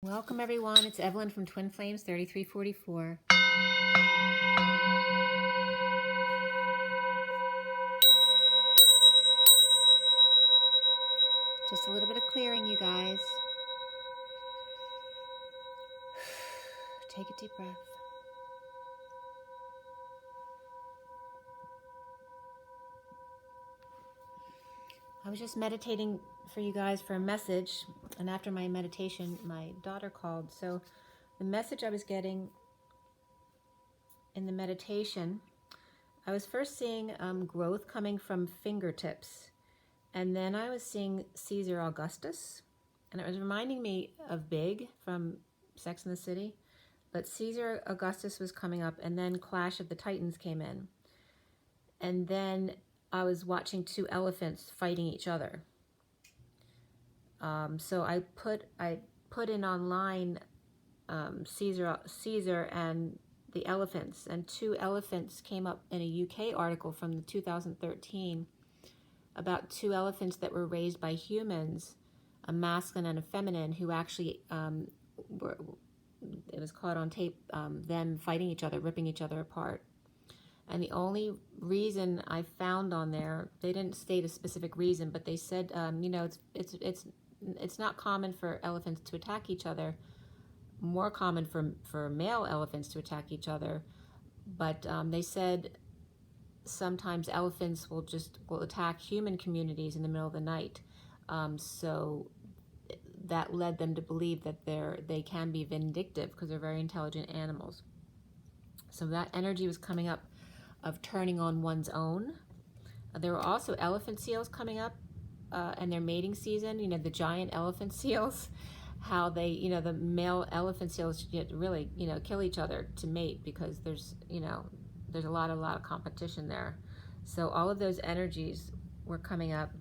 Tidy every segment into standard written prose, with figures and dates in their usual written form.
Welcome everyone, it's Evelyn from Twin Flames 3344. Just a little bit of clearing, you guys. Take a deep breath. I was just meditating for you guys for a message, and after my meditation, my daughter called. So the message I was getting in the meditation, I was first seeing growth coming from fingertips, and then I was seeing Caesar Augustus, and it was reminding me of Big from Sex and the City, but Caesar Augustus was coming up, and then Clash of the Titans came in, and then I was watching two elephants fighting each other. So I put in online Caesar and the elephants, and two elephants came up in a UK article from the 2013 about two elephants that were raised by humans, a masculine and a feminine, who actually it was caught on tape, them fighting each other, ripping each other apart. And the only reason I found on there, they didn't state a specific reason, but they said, you know, it's not common for elephants to attack each other. More common for male elephants to attack each other, but they said sometimes elephants will attack human communities in the middle of the night. So that led them to believe that they can be vindictive because they're very intelligent animals. So that energy was coming up of turning on one's own. There were also elephant seals coming up and their mating season, you know, the giant elephant seals, how they, you know, the male elephant seals really, you know, kill each other to mate because there's, you know, there's a lot of competition there. So all of those energies were coming up.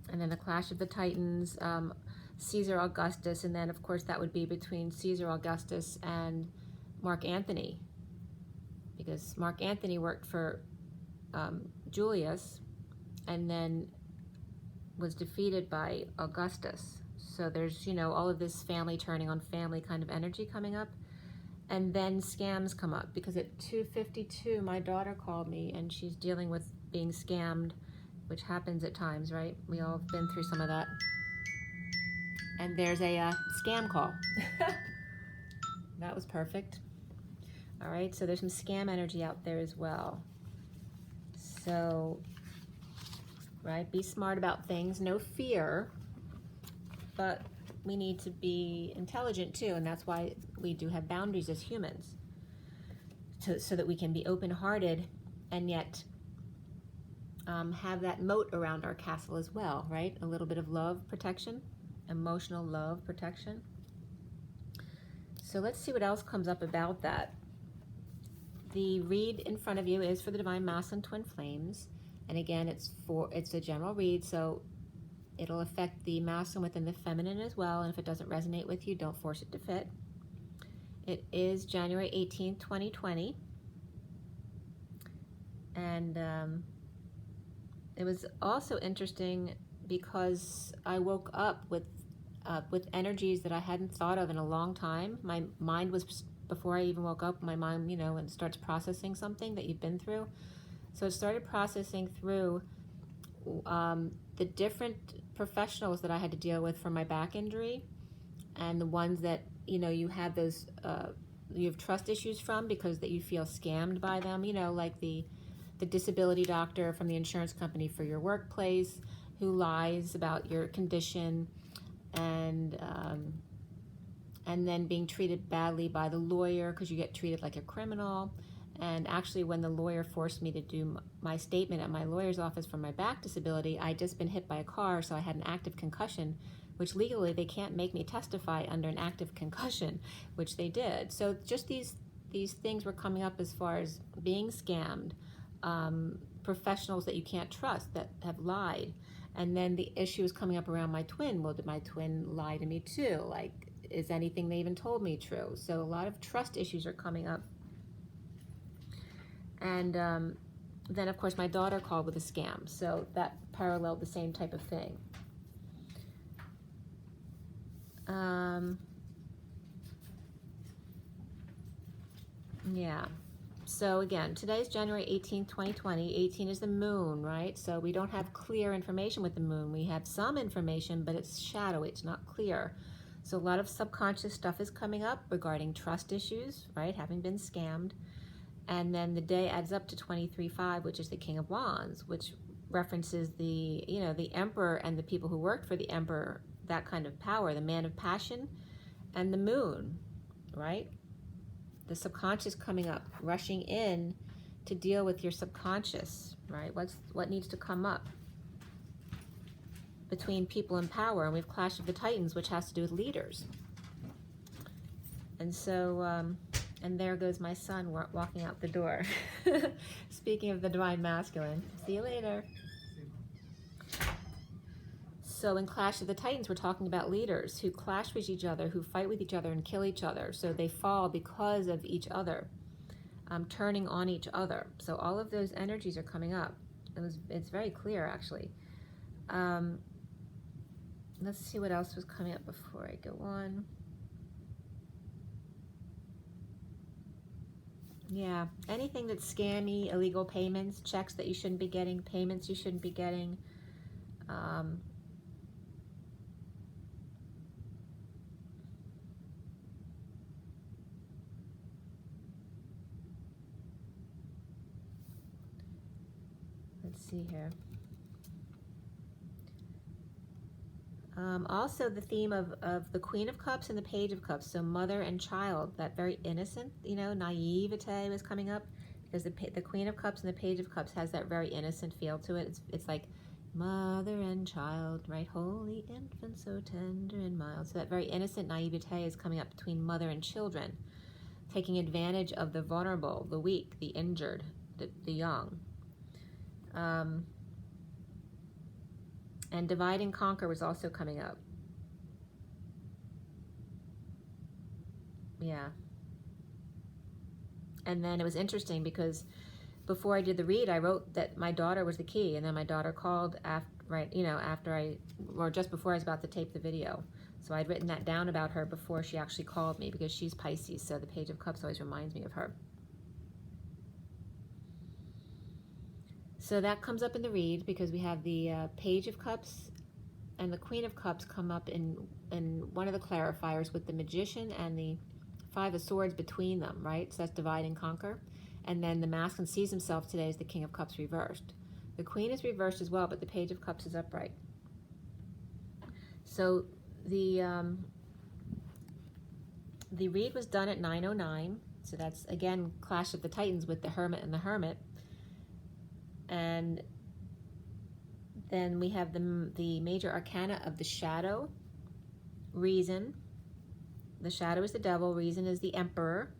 And then the Clash of the Titans, Caesar Augustus, and then of course that would be between Caesar Augustus and Mark Antony, because Mark Antony worked for Julius and then was defeated by Augustus. So there's, you know, all of this family turning on family kind of energy coming up. And then scams come up, because at 2:52 my daughter called me and she's dealing with being scammed, which happens at times, right? We all have been through some of that. And there's a scam call. That was perfect. All right, so there's some scam energy out there as well. So, right, be smart about things, no fear, but we need to be intelligent too, and that's why we do have boundaries as humans, so that we can be open-hearted and yet have that moat around our castle as well, right? A little bit of love protection, emotional love protection. So let's see what else comes up about that. The read in front of you is for the Divine Masculine Twin Flames, and again, it's a general read, so it'll affect the masculine within the feminine as well, and if it doesn't resonate with you, don't force it to fit. It is January 18th, 2020, and it was also interesting because I woke up with energies that I hadn't thought of in a long time. My mind was, before I even woke up, my mind, you know, and starts processing something that you've been through. So it started processing through the different professionals that I had to deal with for my back injury, and the ones that, you know, you have those, you have trust issues from because that you feel scammed by them, you know, like the disability doctor from the insurance company for your workplace who lies about your condition, and then being treated badly by the lawyer because you get treated like a criminal. And actually, when the lawyer forced me to do my statement at my lawyer's office for my back disability, I'd just been hit by a car, so I had an active concussion, which legally they can't make me testify under an active concussion, which they did. So just these things were coming up as far as being scammed, professionals that you can't trust that have lied. And then the issue is coming up around my twin. Well, did my twin lie to me too? Like, is anything they even told me true? So a lot of trust issues are coming up. And then, of course, my daughter called with a scam. So that paralleled the same type of thing. Yeah. So again, today's January 18th, 2020. 18 is the moon, right? So we don't have clear information with the moon. We have some information, but it's shadowy. It's not clear. So a lot of subconscious stuff is coming up regarding trust issues, right? Having been scammed. And then the day adds up to 23/5, which is the King of Wands, which references the, you know, the Emperor and the people who worked for the Emperor, that kind of power, the man of passion, and the moon, right? The subconscious coming up, rushing in to deal with your subconscious, right? What needs to come up between people in power? And we have Clash of the Titans, which has to do with leaders. And so, and there goes my son walking out the door. Speaking of the divine masculine. See you later. So in Clash of the Titans, we're talking about leaders who clash with each other, who fight with each other and kill each other. So they fall because of each other, turning on each other. So all of those energies are coming up. It's very clear, actually. Let's see what else was coming up before I go on. Yeah, anything that's scammy, illegal payments, checks that you shouldn't be getting, payments you shouldn't be getting. Let's see here. Also the theme of the Queen of Cups and the Page of Cups, so mother and child, that very innocent, you know, naivete was coming up, because the Queen of Cups and the Page of Cups has that very innocent feel to it. It's like mother and child, right? Holy infant, so tender and mild. So that very innocent naivete is coming up between mother and children, taking advantage of the vulnerable, the weak, the injured, the young. And divide and conquer was also coming up. Yeah. And then it was interesting because before I did the read, I wrote that my daughter was the key, and then my daughter called after, right, you know, or just before I was about to tape the video. So I'd written that down about her before she actually called me, because she's Pisces, so the Page of Cups always reminds me of her. So that comes up in the read because we have the Page of Cups and the Queen of Cups come up in one of the clarifiers with the Magician and the Five of Swords between them, right? So that's divide and conquer. And then the masculine sees himself today as the King of Cups reversed. The Queen is reversed as well, but the Page of Cups is upright. So the read was done at 9:09. So that's, again, Clash of the Titans with the Hermit and the Hermit. And then we have the major arcana of the shadow, reason. The shadow is the devil, reason is the emperor,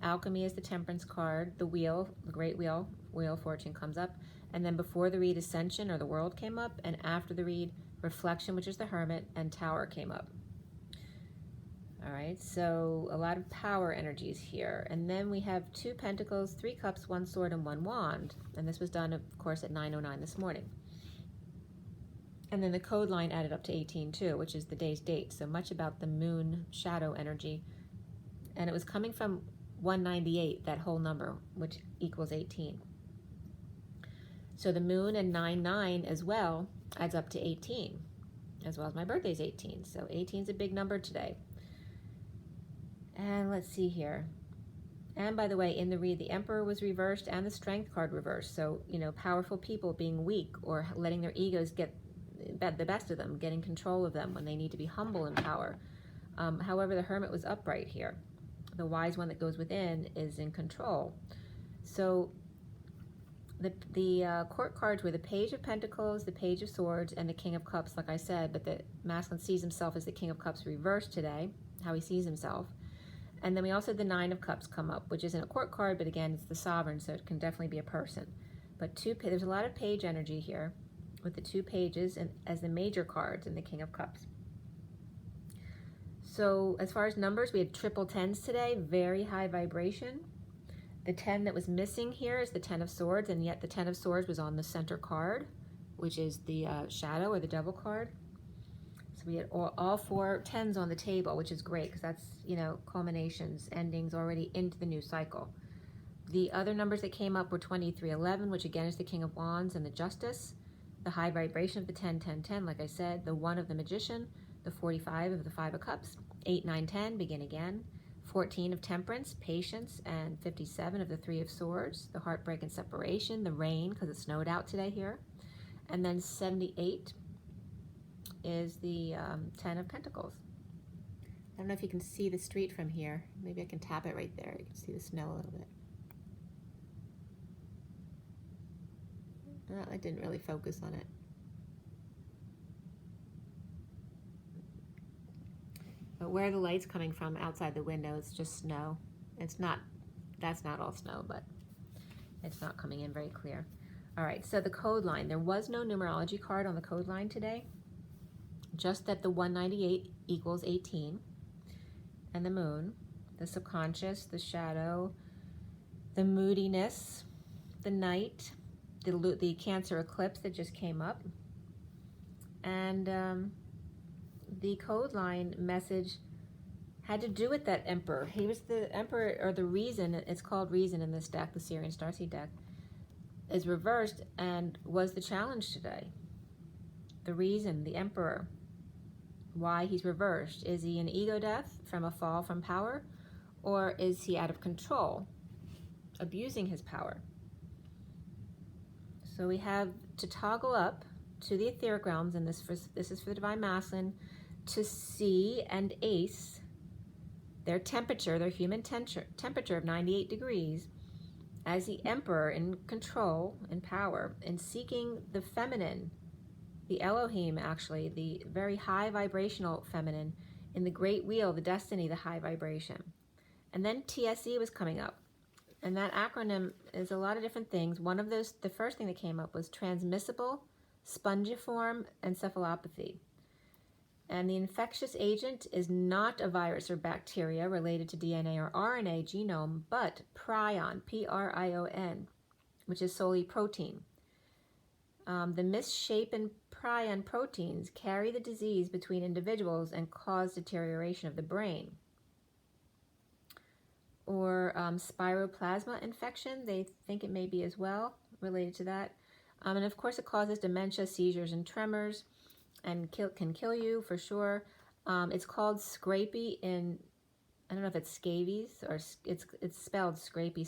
alchemy is the temperance card, the wheel, the great wheel, wheel of fortune comes up. And then before the read, ascension or the world came up, and after the read, reflection, which is the hermit, and tower came up. All right, so a lot of power energies here. And then we have 2 pentacles, 3 cups, 1 sword, and 1 wand. And this was done, of course, at 9:09 this morning. And then the code line added up to 18 too, which is the day's date. So much about the moon shadow energy. And it was coming from 198, that whole number, which equals 18. So the moon and 9/9 as well adds up to 18, as well as my birthday's 18. So 18 is a big number today. And let's see here. And by the way, in the read, the Emperor was reversed and the Strength card reversed. So, you know, powerful people being weak or letting their egos get the best of them, getting control of them when they need to be humble in power. However, the Hermit was upright here. The wise one that goes within is in control. So the court cards were the Page of Pentacles, the Page of Swords, and the King of Cups, like I said, but the masculine sees himself as the King of Cups reversed today, how he sees himself. And then we also had the 9 of Cups come up, which isn't a court card, but again, it's the sovereign, so it can definitely be a person. But there's a lot of page energy here with the 2 pages and as the major cards in the King of Cups. So as far as numbers, we had triple 10s today, very high vibration. The 10 that was missing here is the 10 of Swords, and yet the 10 of Swords was on the center card, which is the shadow or the devil card. So We had all 4 tens on the table, which is great because that's, you know, culminations, endings already into the new cycle. The other numbers that came up were 2311, which again is the King of Wands and the Justice, the high vibration of the 10, 10, 10, like I said, the 1 of the Magician, the 45 of the 5 of Cups, 8, 9, 10, begin again, 14 of Temperance, Patience, and 57 of the 3 of Swords, the heartbreak and separation, the rain, because it snowed out today here, and then 78 is the 10 of Pentacles. I don't know if you can see the street from here. Maybe I can tap it right there. You can see the snow a little bit. I didn't really focus on it. But where the light's coming from outside the window, it's just snow. It's not, that's not all snow, but it's not coming in very clear. All right, so the code line. There was no numerology card on the code line today, just that the 198 equals 18, and the moon, the subconscious, the shadow, the moodiness, the night, the Cancer eclipse that just came up, and the code line message had to do with that Emperor. He was the Emperor, or the Reason. It's called Reason in this deck, the SIRIAN Starseed deck, is reversed and was the challenge today. The Reason, the Emperor. Why he's reversed. Is he an ego death from a fall from power, or is he out of control, abusing his power? So we have to toggle up to the etheric realms, and this is for the Divine Masculine, to see and ace their temperature, their human temperature of 98 degrees, as the Emperor in control and power, and seeking the feminine, the Elohim actually, the very high vibrational feminine, in the great wheel, the destiny, the high vibration. And then TSE was coming up. And that acronym is a lot of different things. One of those, the first thing that came up was transmissible, spongiform encephalopathy. And the infectious agent is not a virus or bacteria related to DNA or RNA genome, but prion, P-R-I-O-N, which is solely protein. The misshapen prion proteins carry the disease between individuals and cause deterioration of the brain. Or spiroplasma infection, they think it may be as well related to that. And of course it causes dementia, seizures, and tremors, and can kill you for sure. It's called scrapie in, I don't know if it's scabies, or it's spelled scrapie,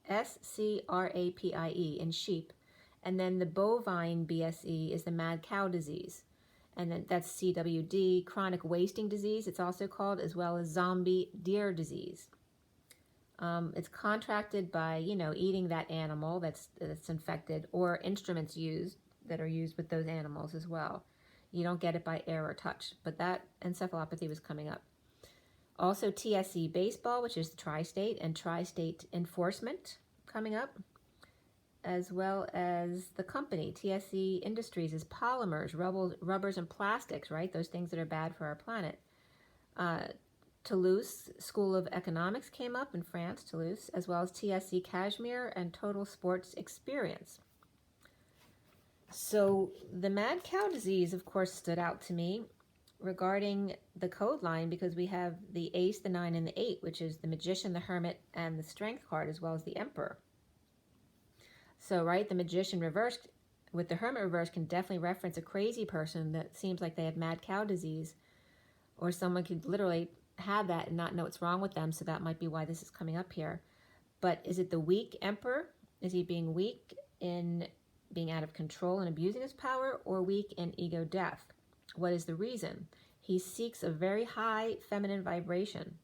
S-C-R-A-P-I-E, in sheep. And then the bovine BSE is the mad cow disease. And then that's CWD, chronic wasting disease, it's also called, as well as zombie deer disease. It's contracted by, you know, eating that animal that's infected, or instruments that are used with those animals as well. You don't get it by air or touch, but that encephalopathy was coming up. Also TSE baseball, which is the tri-state, and tri-state enforcement coming up, as well as the company. TSE Industries is polymers, rubbers, and plastics, right? Those things that are bad for our planet. Toulouse School of Economics came up in France, Toulouse, as well as TSE Cashmere and Total Sports Experience. So the mad cow disease, of course, stood out to me regarding the code line, because we have the ace, the 9, and the 8, which is the Magician, the Hermit, and the Strength card, as well as the Emperor. So, right, the Magician reversed with the Hermit reversed can definitely reference a crazy person that seems like they have mad cow disease, or someone could literally have that and not know what's wrong with them, so that might be why this is coming up here. But is it the weak Emperor? Is he being weak in being out of control and abusing his power, or weak in ego death? What is the reason? He seeks a very high feminine vibration.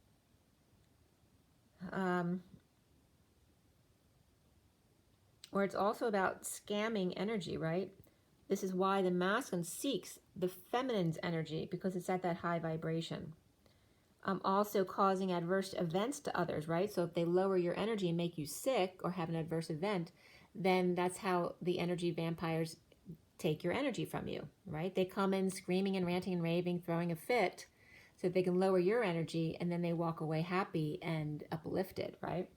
Or it's also about scamming energy, right? This is why the masculine seeks the feminine's energy, because it's at that high vibration. Also causing adverse events to others, right? So if they lower your energy and make you sick or have an adverse event, then that's how the energy vampires take your energy from you, right? They come in screaming and ranting and raving, throwing a fit, so that they can lower your energy, and then they walk away happy and uplifted, right?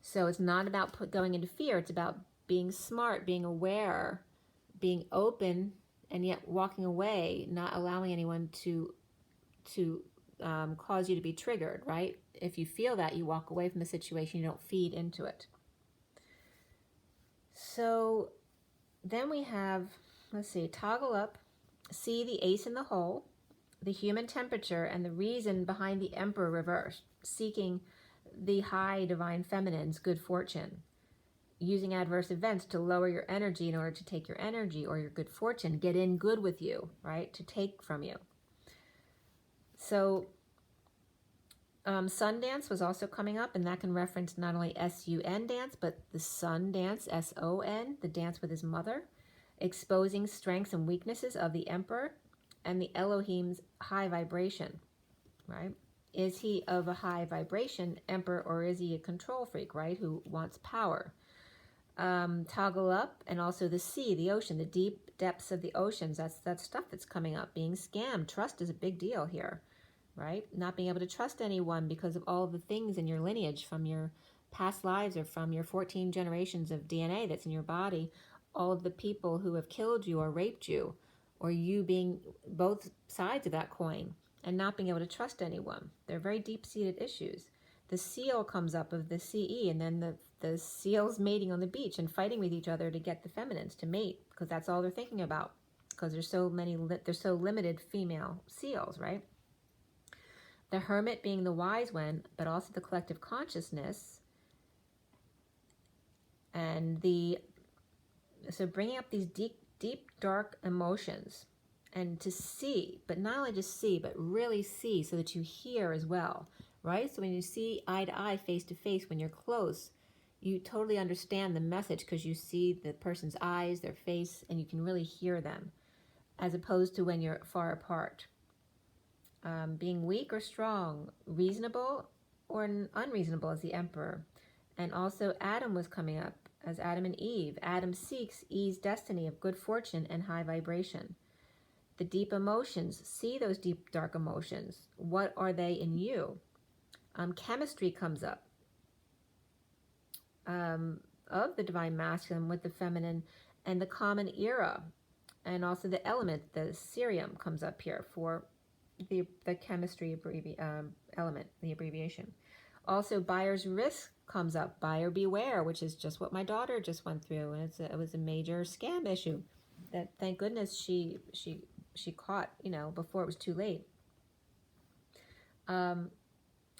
So it's not about going into fear. It's about being smart, being aware, being open and yet walking away, not allowing anyone to cause you to be triggered, right? If you feel that, you walk away from the situation, you don't feed into it. So then we have, let's see, toggle up, see the ace in the hole, the human temperature, and the reason behind the Emperor reversed, seeking the high divine feminine's good fortune, using adverse events to lower your energy in order to take your energy or your good fortune, get in good with you, right, to take from you. So sun dance was also coming up, and that can reference not only S-U-N dance, but the sun dance, S-O-N, the dance with his mother, exposing strengths and weaknesses of the Emperor and the Elohim's high vibration, right? Is he of a high vibration Emperor, or is he a control freak, right, who wants power? Toggle up, and also the sea, the ocean, the deep depths of the oceans. That's stuff that's coming up. Being scammed. Trust is a big deal here, right? Not being able to trust anyone because of all of the things in your lineage from your past lives or from your 14 generations of DNA that's in your body, all of the people who have killed you or raped you, or you being both sides of that coin and not being able to trust anyone. They're very deep-seated issues. The seal comes up of the CE, and then the seals mating on the beach and fighting with each other to get the feminines to mate, because that's all they're thinking about, because there's so limited female seals, right? The hermit being the wise one, but also the collective consciousness, and so bringing up these deep, dark emotions, and to see, but not only just see, but really see, so that you hear as well, right? So when you see eye to eye, face to face, when you're close, you totally understand the message because you see the person's eyes, their face, and you can really hear them, as opposed to when you're far apart. Being weak or strong, reasonable or unreasonable as the Emperor. And also Adam was coming up as Adam and Eve. Adam seeks Eve's destiny of good fortune and high vibration. The deep emotions, see those deep, dark emotions. What are they in you? Chemistry comes up of the divine masculine with the feminine, and the common era, and also the element, the SIRIAN comes up here for the chemistry element, the abbreviation. Also, buyer's risk comes up, buyer beware, which is just what my daughter just went through, and it was a major scam issue that, thank goodness, she caught, before it was too late.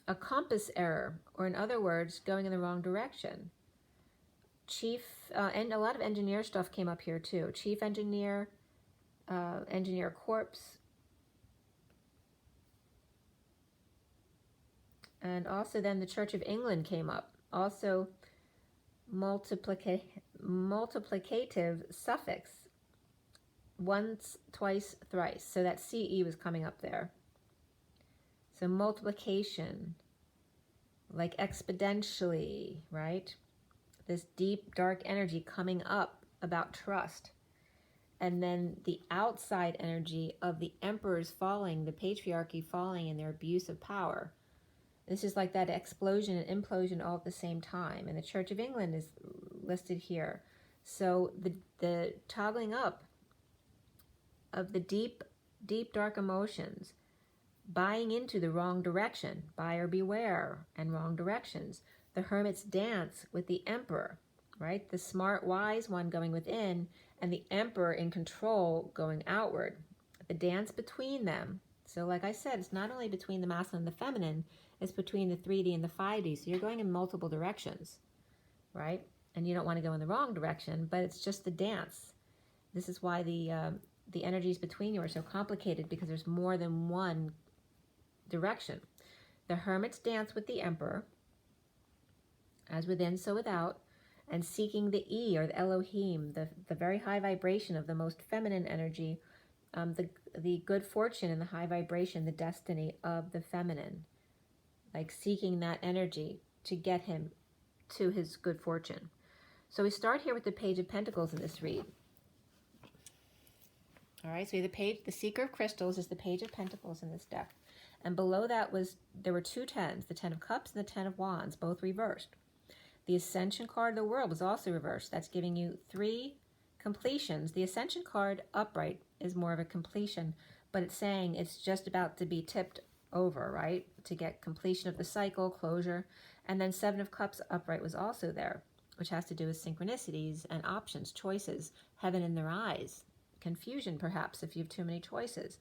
A compass error, or in other words, going in the wrong direction. And a lot of engineer stuff came up here too. Chief engineer, engineer corpse, and also then the Church of England came up. Also multiplicative suffix, once, twice, thrice. So that CE was coming up there. So multiplication, like exponentially, right? This deep, dark energy coming up about trust. And then the outside energy of the emperors falling, the patriarchy falling in their abuse of power. This is like that explosion and implosion all at the same time. And the Church of England is listed here. So the toggling up of the deep, dark emotions, buying into the wrong direction, buyer beware, and wrong directions. The hermit's dance with the emperor, right? The smart, wise one going within, and the emperor in control going outward. The dance between them. So like I said, it's not only between the masculine and the feminine, it's between the 3D and the 5D. So you're going in multiple directions, right? And you don't want to go in the wrong direction, but it's just the dance. This is why the energies between you are so complicated, because there's more than one direction. The hermit's dance with the emperor, as within, so without, and seeking the E, or the Elohim, the very high vibration of the most feminine energy, the good fortune and the high vibration, the destiny of the feminine, like seeking that energy to get him to his good fortune. So we start here with the Page of Pentacles in this read. All right, so the Seeker of Crystals is the Page of Pentacles in this deck. And below that there were two tens, the Ten of Cups and the Ten of Wands, both reversed. The Ascension card of the World was also reversed. That's giving you 3 completions. The Ascension card upright is more of a completion, but it's saying it's just about to be tipped over, right? To get completion of the cycle, closure. And then Seven of Cups upright was also there, which has to do with synchronicities and options, choices, heaven in their eyes, confusion perhaps if you have too many choices.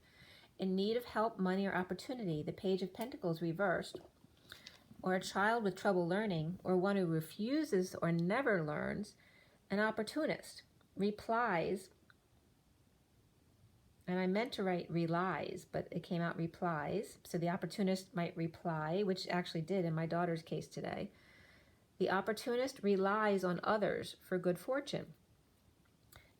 In need of help, money, or opportunity, the Page of Pentacles reversed, or a child with trouble learning, or one who refuses or never learns, an opportunist, replies, and I meant to write relies, but it came out replies, so the opportunist might reply, which actually did in my daughter's case today. The opportunist relies on others for good fortune,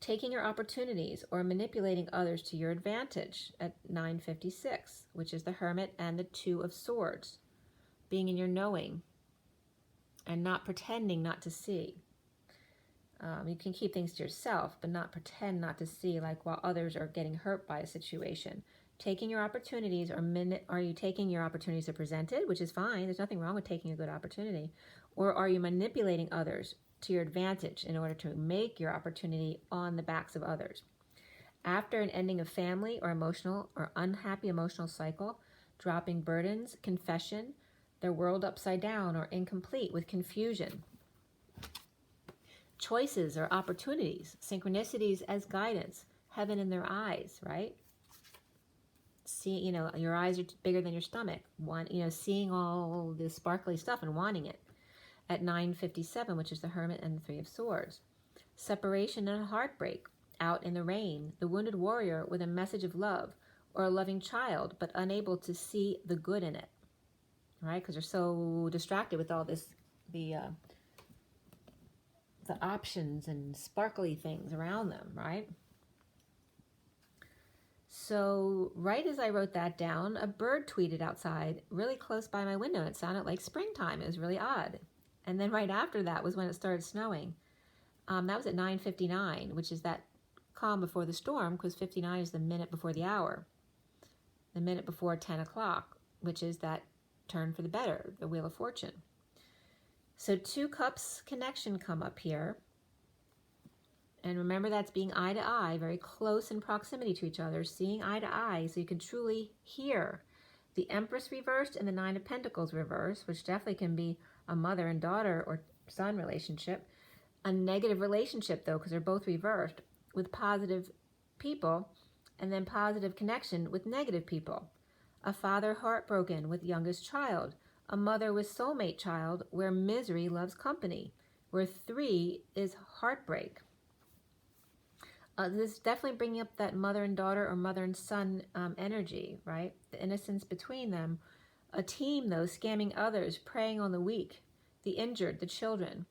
taking your opportunities or manipulating others to your advantage at 956, which is the Hermit and the Two of Swords, being in your knowing and not pretending not to see. You can keep things to yourself, but not pretend not to see, like while others are getting hurt by a situation. Taking your opportunities, or are you taking your opportunities that are presented, which is fine, there's nothing wrong with taking a good opportunity, or are you manipulating others to your advantage in order to make your opportunity on the backs of others? After an ending of family or emotional or unhappy emotional cycle, dropping burdens, confession, their world upside down or incomplete with confusion. Choices or opportunities, synchronicities as guidance, heaven in their eyes, right? See, your eyes are bigger than your stomach. Seeing all this sparkly stuff and wanting it. At 957, which is the Hermit and the Three of Swords. Separation and heartbreak, out in the rain, the wounded warrior with a message of love, or a loving child, but unable to see the good in it, right? Because they're so distracted with all this, the options and sparkly things around them, right? So right as I wrote that down, a bird tweeted outside really close by my window. It sounded like springtime. It was really odd. And then right after that was when it started snowing. That was at 9:59, which is that calm before the storm, because 59 is the minute before the hour. The minute before 10 o'clock, which is that turn for the better, the Wheel of Fortune. So Two Cups connection come up here. And remember, that's being eye to eye, very close in proximity to each other, seeing eye to eye so you can truly hear. The Empress reversed and the Nine of Pentacles reversed, which definitely can be a mother and daughter or son relationship. A negative relationship, though, because they're both reversed, with positive people, and then positive connection with negative people. A father heartbroken with youngest child. A mother with soulmate child, where misery loves company, where 3 is heartbreak. This is definitely bringing up that mother and daughter or mother and son energy, right? The innocence between them. A team, though, scamming others, preying on the weak, the injured, the children.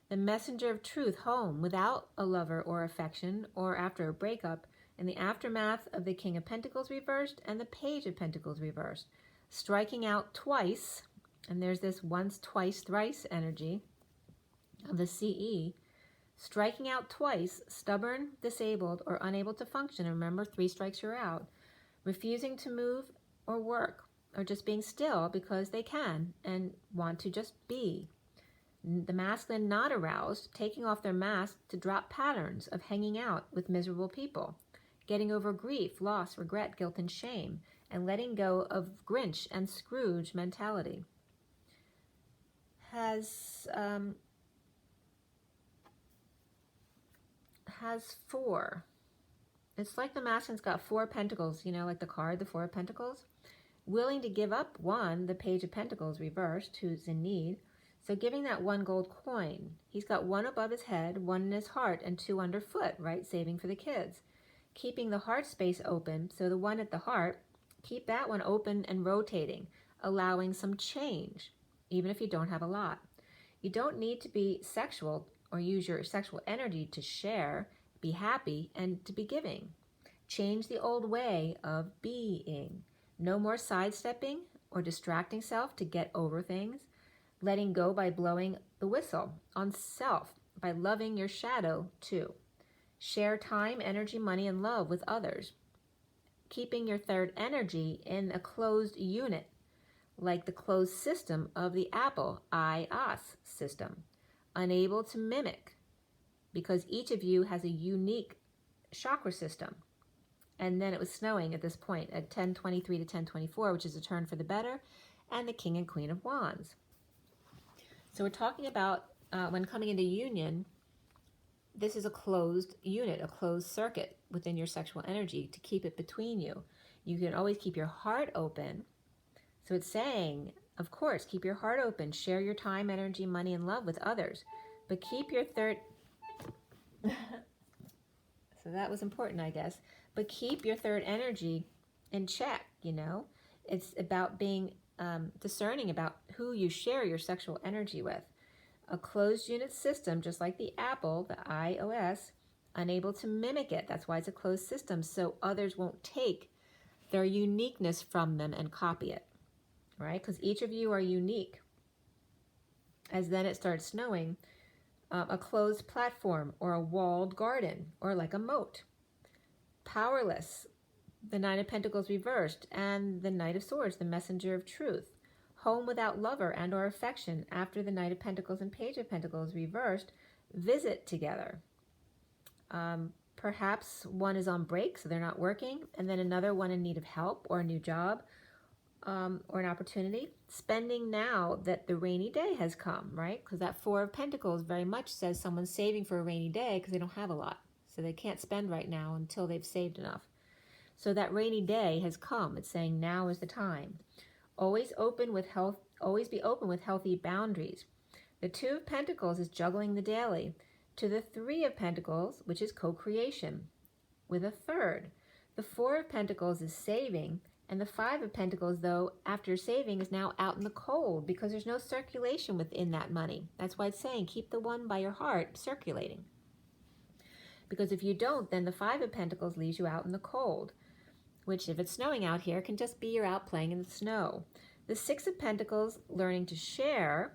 The messenger of truth home without a lover or affection, or after a breakup, in the aftermath of the King of Pentacles reversed and the Page of Pentacles reversed. Striking out twice, and there's this once, twice, thrice energy of the CE. Striking out twice, stubborn, disabled, or unable to function. And remember, 3 strikes you're out. Refusing to move or work, or just being still because they can and want to just be. The masculine not aroused, taking off their mask to drop patterns of hanging out with miserable people. Getting over grief, loss, regret, guilt, and shame. And letting go of Grinch and Scrooge mentality. Has 4. It's like the masculine's got 4 pentacles, like the card, the 4 of Pentacles. Willing to give up 1, the Page of Pentacles reversed, who's in need. So giving that 1 gold coin. He's got 1 above his head, 1 in his heart, and 2 underfoot, right? Saving for the kids. Keeping the heart space open, so the 1 at the heart, keep that one open and rotating, allowing some change, even if you don't have a lot. You don't need to be sexual or use your sexual energy to share, be happy, and to be giving. Change the old way of being. No more sidestepping or distracting self to get over things. Letting go by blowing the whistle on self, by loving your shadow too. Share time, energy, money, and love with others. Keeping your third energy in a closed unit, like the closed system of the Apple I-OS system. Unable to mimic because each of you has a unique chakra system. And then it was snowing at this point at 10:23 to 10:24, which is a turn for the better, and the King and Queen of Wands. So we're talking about when coming into union, this is a closed unit, a closed circuit within your sexual energy to keep it between you. You can always keep your heart open. So it's saying, of course, keep your heart open, share your time, energy, money, and love with others, but keep your third... So that was important, I guess. But keep your third energy in check, you know? It's about being discerning about who you share your sexual energy with. A closed unit system, just like the Apple, the iOS, unable to mimic it. That's why it's a closed system, so others won't take their uniqueness from them and copy it, right? Because each of you are unique. As then it starts snowing, a closed platform or a walled garden or like a moat. Powerless, the Nine of Pentacles reversed, and the Knight of Swords, the messenger of truth. Home without lover and or affection after the Knight of Pentacles and Page of Pentacles reversed. Visit together. Perhaps one is on break, so they're not working, and then another one in need of help or a new job or an opportunity. Spending now that the rainy day has come, right? Because that Four of Pentacles very much says someone's saving for a rainy day because they don't have a lot. So they can't spend right now until they've saved enough. So that rainy day has come. It's saying now is the time. Always be open with healthy boundaries. The Two of Pentacles is juggling the daily to the Three of Pentacles, which is co-creation, with a third. The Four of Pentacles is saving, and the Five of Pentacles, though, after saving, is now out in the cold because there's no circulation within that money. That's why it's saying keep the one by your heart circulating. Because if you don't, then the Five of Pentacles leaves you out in the cold, which if it's snowing out here can just be you're out playing in the snow. The Six of Pentacles, learning to share,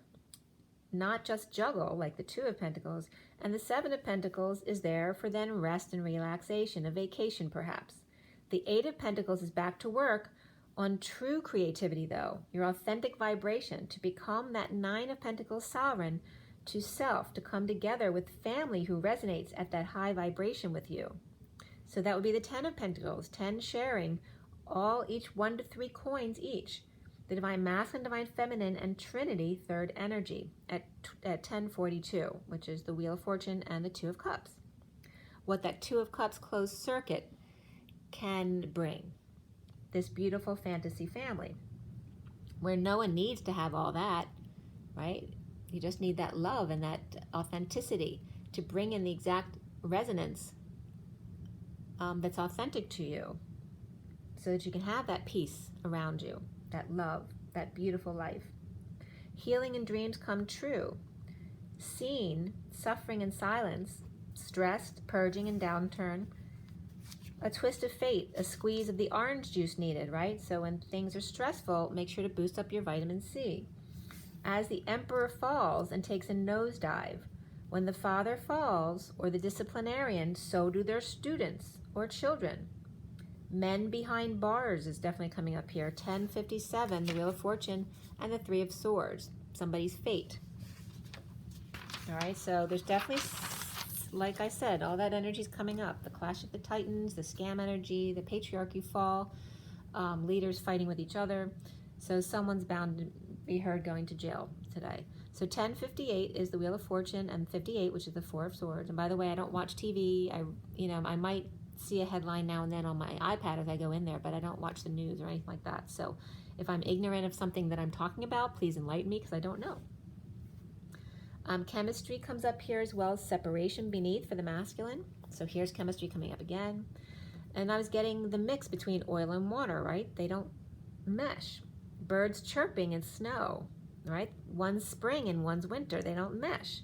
not just juggle like the Two of Pentacles, and the Seven of Pentacles is there for then rest and relaxation, a vacation perhaps. The Eight of Pentacles is back to work on true creativity though, your authentic vibration, to become that Nine of Pentacles sovereign to self, to come together with family who resonates at that high vibration with you. So that would be the Ten of Pentacles, 10 sharing, all each 1 to 3 coins each. The Divine Masculine, Divine Feminine, and Trinity, third energy at 1042, which is the Wheel of Fortune and the Two of Cups. What that Two of Cups closed circuit can bring. This beautiful fantasy family where no one needs to have all that, right? You just need that love and that authenticity to bring in the exact resonance that's authentic to you so that you can have that peace around you, that love, that beautiful life. Healing and dreams come true. Seen, suffering and silence, stressed, purging and downturn. A twist of fate, a squeeze of the orange juice needed, right? So when things are stressful, make sure to boost up your vitamin C. As the emperor falls and takes a nosedive, when the father falls, or the disciplinarian, so do their students or children. Men behind bars is definitely coming up here. 1057, the Wheel of Fortune, and the Three of Swords, somebody's fate. All right, so there's definitely, like I said, all that energy is coming up. The Clash of the Titans, the scam energy, the patriarchy fall, leaders fighting with each other. So someone's bound to be heard going to jail today. So 1058 is the Wheel of Fortune, and 58, which is the Four of Swords. And by the way, I don't watch TV. I might see a headline now and then on my iPad as I go in there, but I don't watch the news or anything like that. So if I'm ignorant of something that I'm talking about, please enlighten me because I don't know. Chemistry comes up here as well, separation beneath for the masculine. So here's chemistry coming up again. And I was getting the mix between oil and water, right? They don't mesh. Birds chirping in snow, right? One's spring and one's winter, they don't mesh.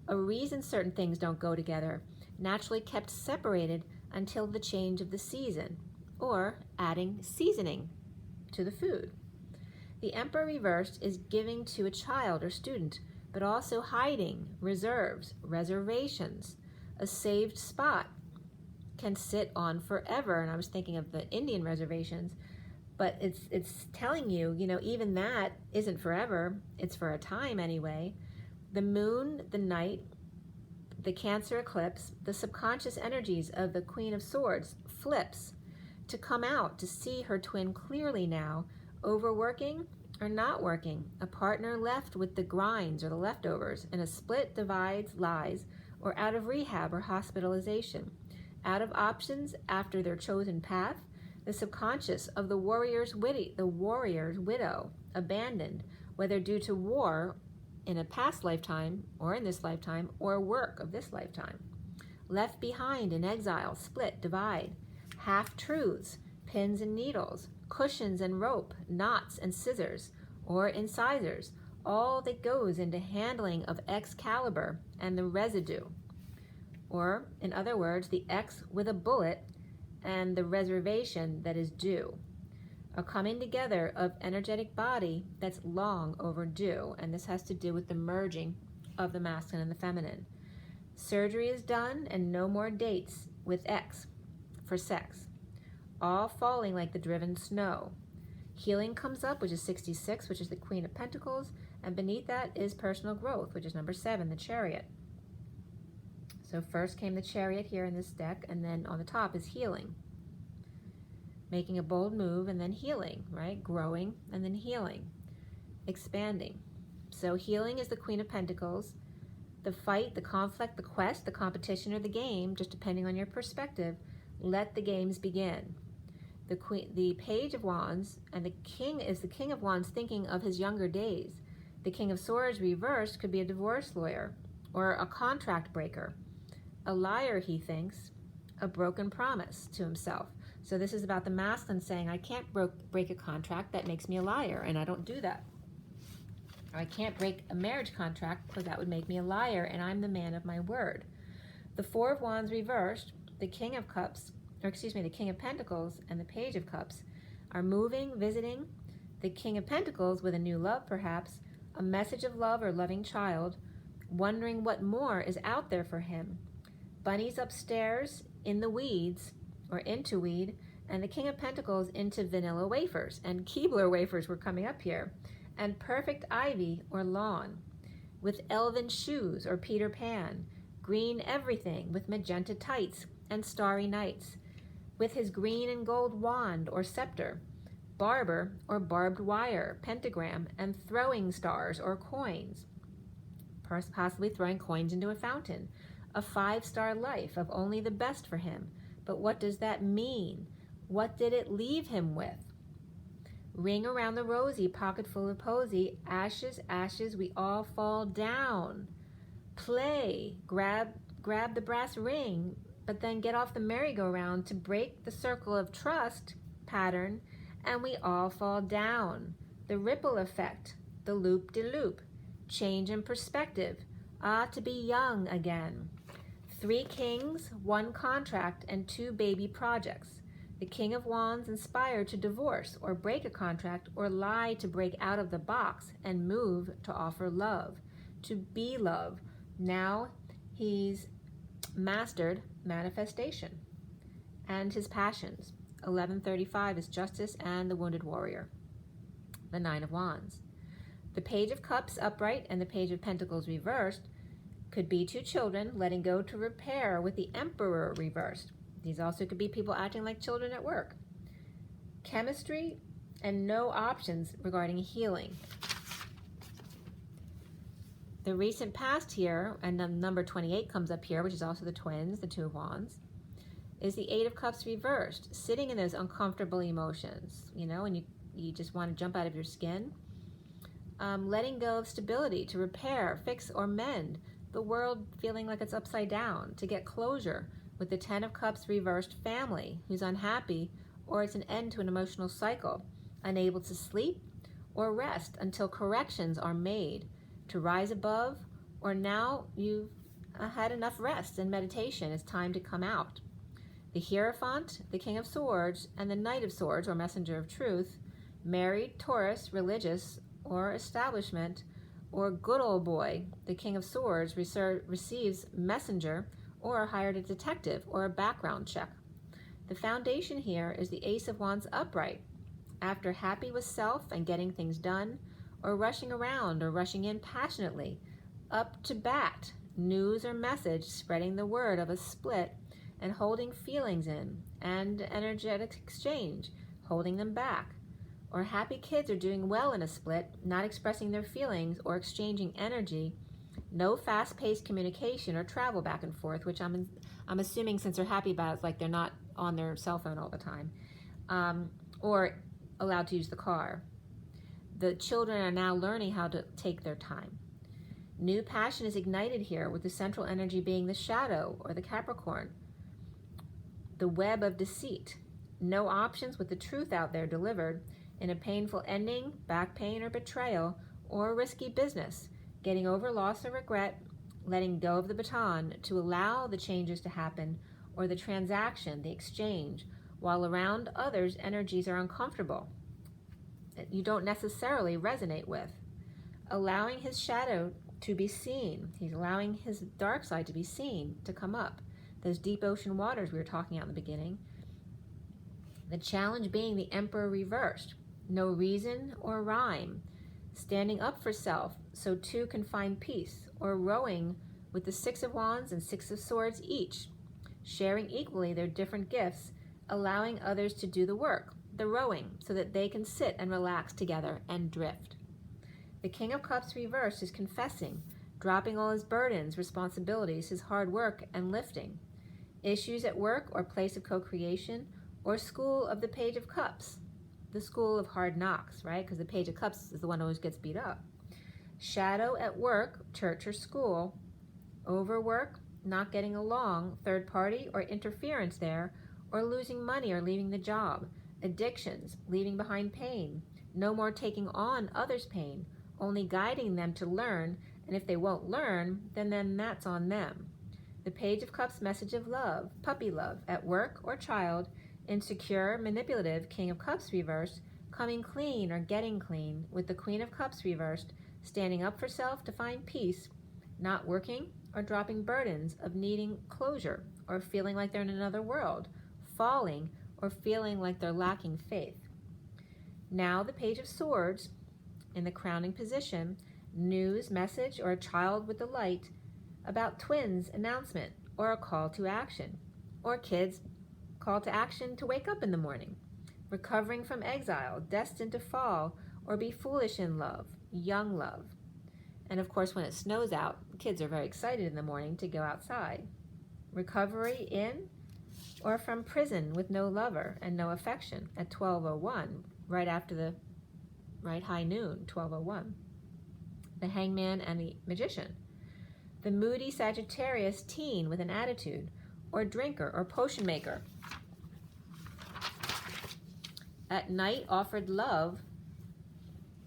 A reason certain things don't go together, naturally kept separated until the change of the season, or adding seasoning to the food. The Emperor reversed is giving to a child or student, but also hiding, reserves, reservations. A saved spot can sit on forever. And I was thinking of the Indian reservations, but it's telling you, even that isn't forever. It's for a time anyway. The moon, the night, the Cancer eclipse, the subconscious energies of the Queen of Swords flips to come out to see her twin clearly now, overworking or not working, a partner left with the grinds or the leftovers, and a split divides lies, or out of rehab or hospitalization, out of options after their chosen path, the subconscious of the warrior's widow, abandoned, whether due to war in a past lifetime or in this lifetime, or work of this lifetime. Left behind in exile, split, divide, half-truths, pins and needles, cushions and rope, knots and scissors, or incisors, all that goes into handling of Excalibur and the residue. Or, in other words, the X with a bullet and the reservation that is due. A coming together of energetic body that's long overdue, and this has to do with the merging of the masculine and the feminine. Surgery is done and no more dates with X for sex, all falling like the driven snow. Healing comes up, which is 66, which is the Queen of Pentacles, and beneath that is personal growth, which is number 7, the Chariot. So first came the Chariot here in this deck, and then on the top is healing. Making a bold move and then healing, right? Growing and then healing, expanding. So healing is the Queen of Pentacles. The fight, the conflict, the quest, the competition, or the game, just depending on your perspective, let the games begin. The Page of Wands, and the King is the King of Wands thinking of his younger days. The King of Swords reversed could be a divorce lawyer or a contract breaker. A liar, he thinks, a broken promise to himself. So this is about the masculine saying, I can't break a contract, that makes me a liar, and I don't do that. Or I can't break a marriage contract because that would make me a liar, and I'm the man of my word. The Four of Wands reversed, the King of Cups, the King of Pentacles and the Page of Cups are moving, visiting the King of Pentacles with a new love perhaps, a message of love or loving child, wondering what more is out there for him. Bunnies upstairs in the weeds, or into weed, and the King of Pentacles into vanilla wafers, and Keebler wafers were coming up here, and perfect ivy or lawn, with elven shoes or Peter Pan, green everything with magenta tights and starry nights, with his green and gold wand or scepter, barber or barbed wire, pentagram, and throwing stars or coins, possibly throwing coins into a fountain, a 5-star life of only the best for him. But what does that mean? What did it leave him with? Ring around the rosy, pocket full of posy, ashes, ashes, we all fall down. Play, grab the brass ring, but then get off the merry-go-round to break the circle of trust pattern, and we all fall down. The ripple effect, the loop-de-loop, change in perspective, to be young again. 3 kings, 1 contract, and 2 baby projects. The King of Wands inspired to divorce or break a contract or lie to break out of the box and move to offer love, to be love. Now he's mastered manifestation and his passions. 1135 is justice and the wounded warrior. The 9 of Wands. The Page of Cups upright and the Page of Pentacles reversed could be 2 children letting go to repair with the Emperor reversed. These also could be people acting like children at work. Chemistry and no options regarding healing. The recent past here, and number 28 comes up here, which is also the twins, the 2 of Wands, is the 8 of Cups reversed, sitting in those uncomfortable emotions, and you just want to jump out of your skin. Letting go of stability to repair, fix, or mend. The world feeling like it's upside down, to get closure with the 10 of Cups reversed family who's unhappy, or it's an end to an emotional cycle, unable to sleep or rest until corrections are made, to rise above, or now you've had enough rest and meditation, it's time to come out. The Hierophant, the King of Swords, and the Knight of Swords, or Messenger of Truth, married, Taurus, religious, or establishment, or good old boy, the King of Swords, receives messenger or hired a detective or a background check. The foundation here is the Ace of Wands upright. After happy with self and getting things done, or rushing around or rushing in passionately, up to bat news or message spreading the word of a split and holding feelings in, and energetic exchange, holding them back. Or happy kids are doing well in a split, not expressing their feelings or exchanging energy. No fast-paced communication or travel back and forth, which I'm assuming since they're happy about it, it's like they're not on their cell phone all the time, or allowed to use the car. The children are now learning how to take their time. New passion is ignited here, with the central energy being the shadow or the Capricorn. The web of deceit. No options with the truth out there delivered in a painful ending, back pain or betrayal, or risky business. Getting over loss or regret, letting go of the baton to allow the changes to happen, or the transaction, the exchange, while around others energies are uncomfortable, that you don't necessarily resonate with. Allowing his shadow to be seen. He's allowing his dark side to be seen, to come up. Those deep ocean waters we were talking about in the beginning. The challenge being the Emperor reversed. No reason or rhyme. Standing up for self so two can find peace, or rowing with the Six of Wands and Six of Swords each, sharing equally their different gifts, allowing others to do the work, the rowing, so that they can sit and relax together and drift. The King of Cups reversed is confessing, dropping all his burdens, responsibilities, his hard work, and lifting. Issues at work or place of co-creation, or school of the Page of Cups, the school of hard knocks, right? Because the Page of Cups is the one who always gets beat up. Shadow at work, church or school, overwork, not getting along, third party or interference there, or losing money or leaving the job. Addictions, leaving behind pain, no more taking on others' pain, only guiding them to learn, and if they won't learn, then that's on them. The Page of Cups message of love, puppy love, at work or child, insecure, manipulative, King of Cups reversed, coming clean or getting clean, with the Queen of Cups reversed, standing up for self to find peace, not working or dropping burdens of needing closure or feeling like they're in another world, falling or feeling like they're lacking faith. Now the Page of Swords in the crowning position, news, message, or a child with the light about twins announcement or a call to action, or kids call to action to wake up in the morning, recovering from exile, destined to fall or be foolish in love, young love. And of course, when it snows out, kids are very excited in the morning to go outside. Recovery in or from prison with no lover and no affection at 12:01, right after the high noon, 12:01. The Hangman and the Magician. The moody Sagittarius teen with an attitude, or drinker or potion maker. At night offered love,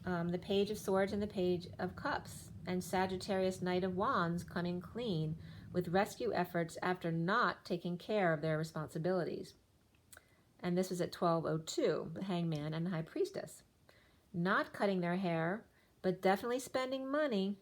the Page of Swords and the Page of Cups, and Sagittarius Knight of Wands coming clean with rescue efforts after not taking care of their responsibilities. And this was at 12:02, the Hangman and the High Priestess. Not cutting their hair, but definitely spending money,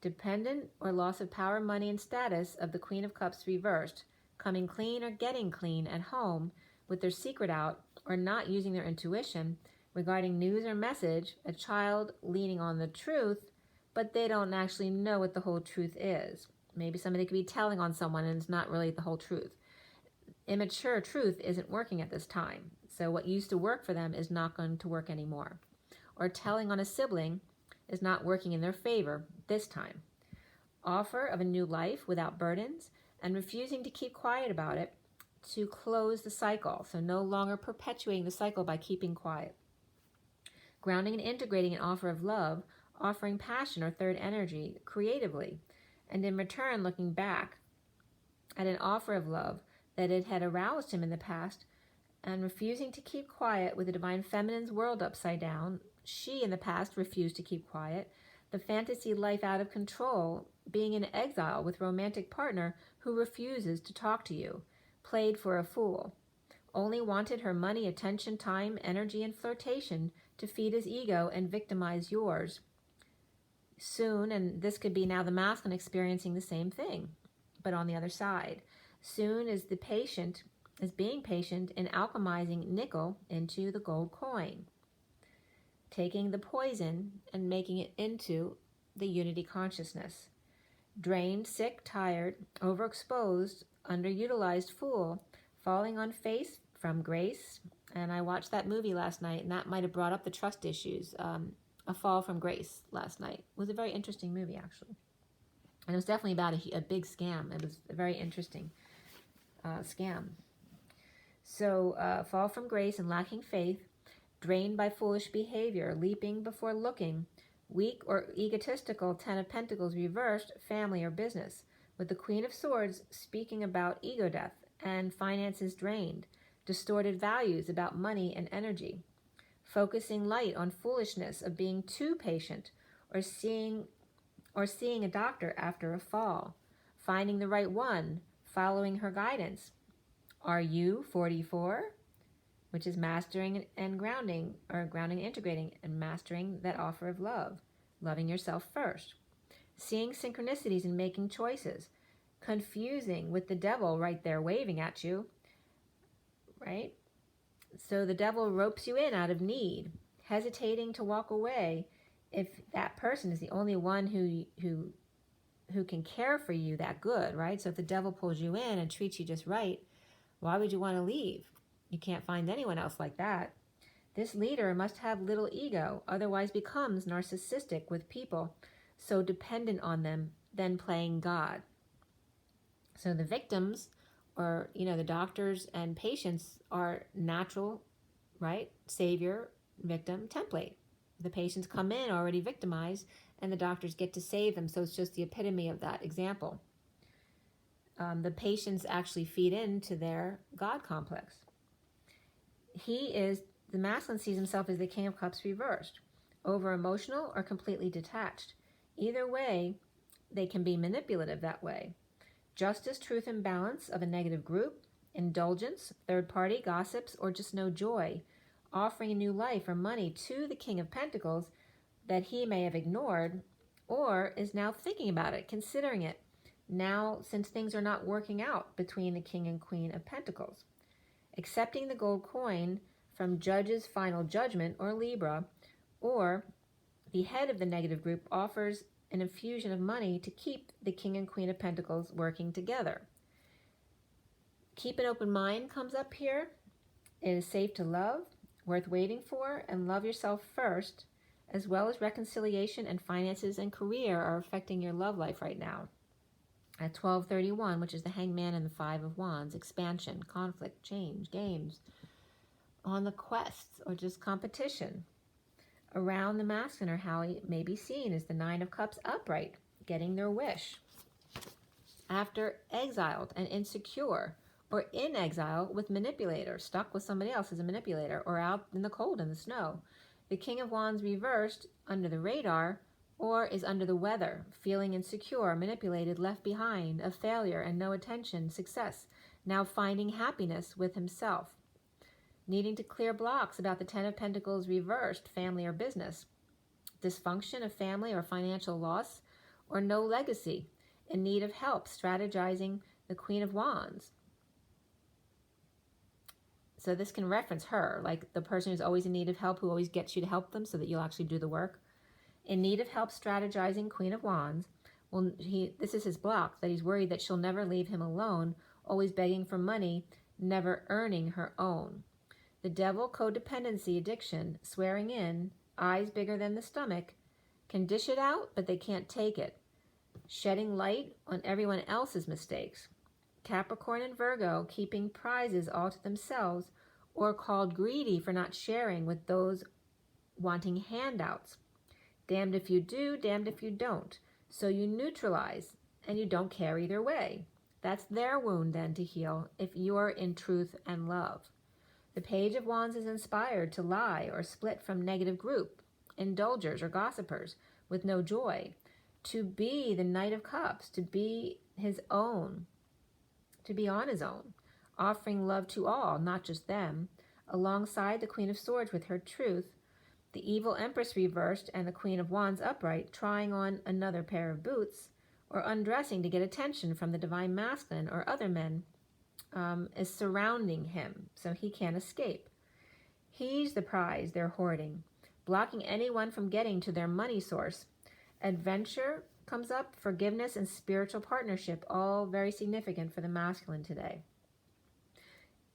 dependent or loss of power, money, and status of the Queen of Cups reversed, coming clean or getting clean at home with their secret out or not using their intuition regarding news or message, a child leaning on the truth, but they don't actually know what the whole truth is. Maybe somebody could be telling on someone and it's not really the whole truth. Immature truth isn't working at this time, so what used to work for them is not going to work anymore. Or telling on a sibling is not working in their favor this time. Offer of a new life without burdens and refusing to keep quiet about it to close the cycle, so no longer perpetuating the cycle by keeping quiet. Grounding and integrating an offer of love, offering passion or third energy creatively, and in return looking back at an offer of love that it had aroused him in the past, and refusing to keep quiet with the Divine Feminine's world upside down. She in the past refused to keep quiet. The fantasy life out of control, being in exile with romantic partner who refuses to talk to you, played for a fool, only wanted her money, attention, time, energy, and flirtation to feed his ego and victimize yours. Soon, and this could be now the masculine experiencing the same thing, but on the other side. Soon as the patient is being patient in alchemizing nickel into the gold coin, taking the poison and making it into the unity consciousness. drained, sick, tired, overexposed, underutilized fool, falling on face from grace. And I watched that movie last night, and that might have brought up the trust issues. A Fall from Grace last night. It was a very interesting movie, actually. And it was definitely about a big scam. It was a very interesting scam. So, fall from grace and lacking faith, drained by foolish behavior, leaping before looking, weak or egotistical, Ten of Pentacles reversed, family or business, with the Queen of Swords speaking about ego death and finances drained, distorted values about money and energy, focusing light on foolishness of being too patient or seeing a doctor after a fall, finding the right one, following her guidance. Are you 44? Which is mastering and grounding, or grounding and integrating, and mastering that offer of love, loving yourself first. Seeing synchronicities and making choices, confusing with the devil right there waving at you, right? So the devil ropes you in out of need, hesitating to walk away if that person is the only one who can care for you that good, right? So if the devil pulls you in and treats you just right, why would you want to leave? You can't find anyone else like that. This leader must have little ego, otherwise becomes narcissistic with people, so dependent on them, then playing God. So the victims, or the doctors and patients, are natural, right? Savior, victim, template. The patients come in already victimized, and the doctors get to save them. So it's just the epitome of that example. The patients actually feed into their God complex. The masculine sees himself as the King of Cups reversed, over emotional or completely detached. Either way, they can be manipulative that way. Justice, truth, and balance of a negative group, indulgence, third party, gossips, or just no joy, offering a new life or money to the King of Pentacles that he may have ignored, or is now thinking about it, considering it, now since things are not working out between the King and Queen of Pentacles. Accepting the gold coin from Judge's final judgment, or Libra, or the head of the negative group offers an infusion of money to keep the King and Queen of Pentacles working together. Keep an open mind comes up here. It is safe to love, worth waiting for, and love yourself first, as well as reconciliation and finances and career are affecting your love life right now. At 1231, which is the Hangman and the Five of Wands, expansion, conflict, change, games, on the quest, or just competition. Around the masculine, or how he may be seen, is the Nine of Cups upright, getting their wish. After exiled and insecure, or in exile with manipulator, stuck with somebody else as a manipulator, or out in the cold in the snow. The King of Wands reversed, under the radar, or is under the weather, feeling insecure, manipulated, left behind, a failure and no attention, success, now finding happiness with himself. Needing to clear blocks about the Ten of Pentacles reversed, family or business. Dysfunction of family or financial loss, or no legacy. In need of help, strategizing the Queen of Wands. So this can reference her, like the person who's always in need of help, who always gets you to help them so that you'll actually do the work. In need of help strategizing Queen of Wands. Well, this is his block, that he's worried that she'll never leave him alone, always begging for money, never earning her own. The devil, codependency, addiction, swearing in, eyes bigger than the stomach, can dish it out, but they can't take it. Shedding light on everyone else's mistakes. Capricorn and Virgo, keeping prizes all to themselves, or called greedy for not sharing with those wanting handouts. Damned if you do, damned if you don't. So you neutralize, and you don't care either way. That's their wound then to heal, if you're in truth and love. The Page of Wands is inspired to lie or split from negative group, indulgers or gossipers, with no joy. To be the Knight of Cups, to be his own, to be on his own, offering love to all, not just them, alongside the Queen of Swords with her truth, the Evil Empress reversed, and the Queen of Wands upright, trying on another pair of boots, or undressing to get attention from the Divine Masculine or other men, is surrounding him, so he can't escape. He's the prize they're hoarding, blocking anyone from getting to their money source. Adventure comes up, forgiveness and spiritual partnership, all very significant for the masculine today.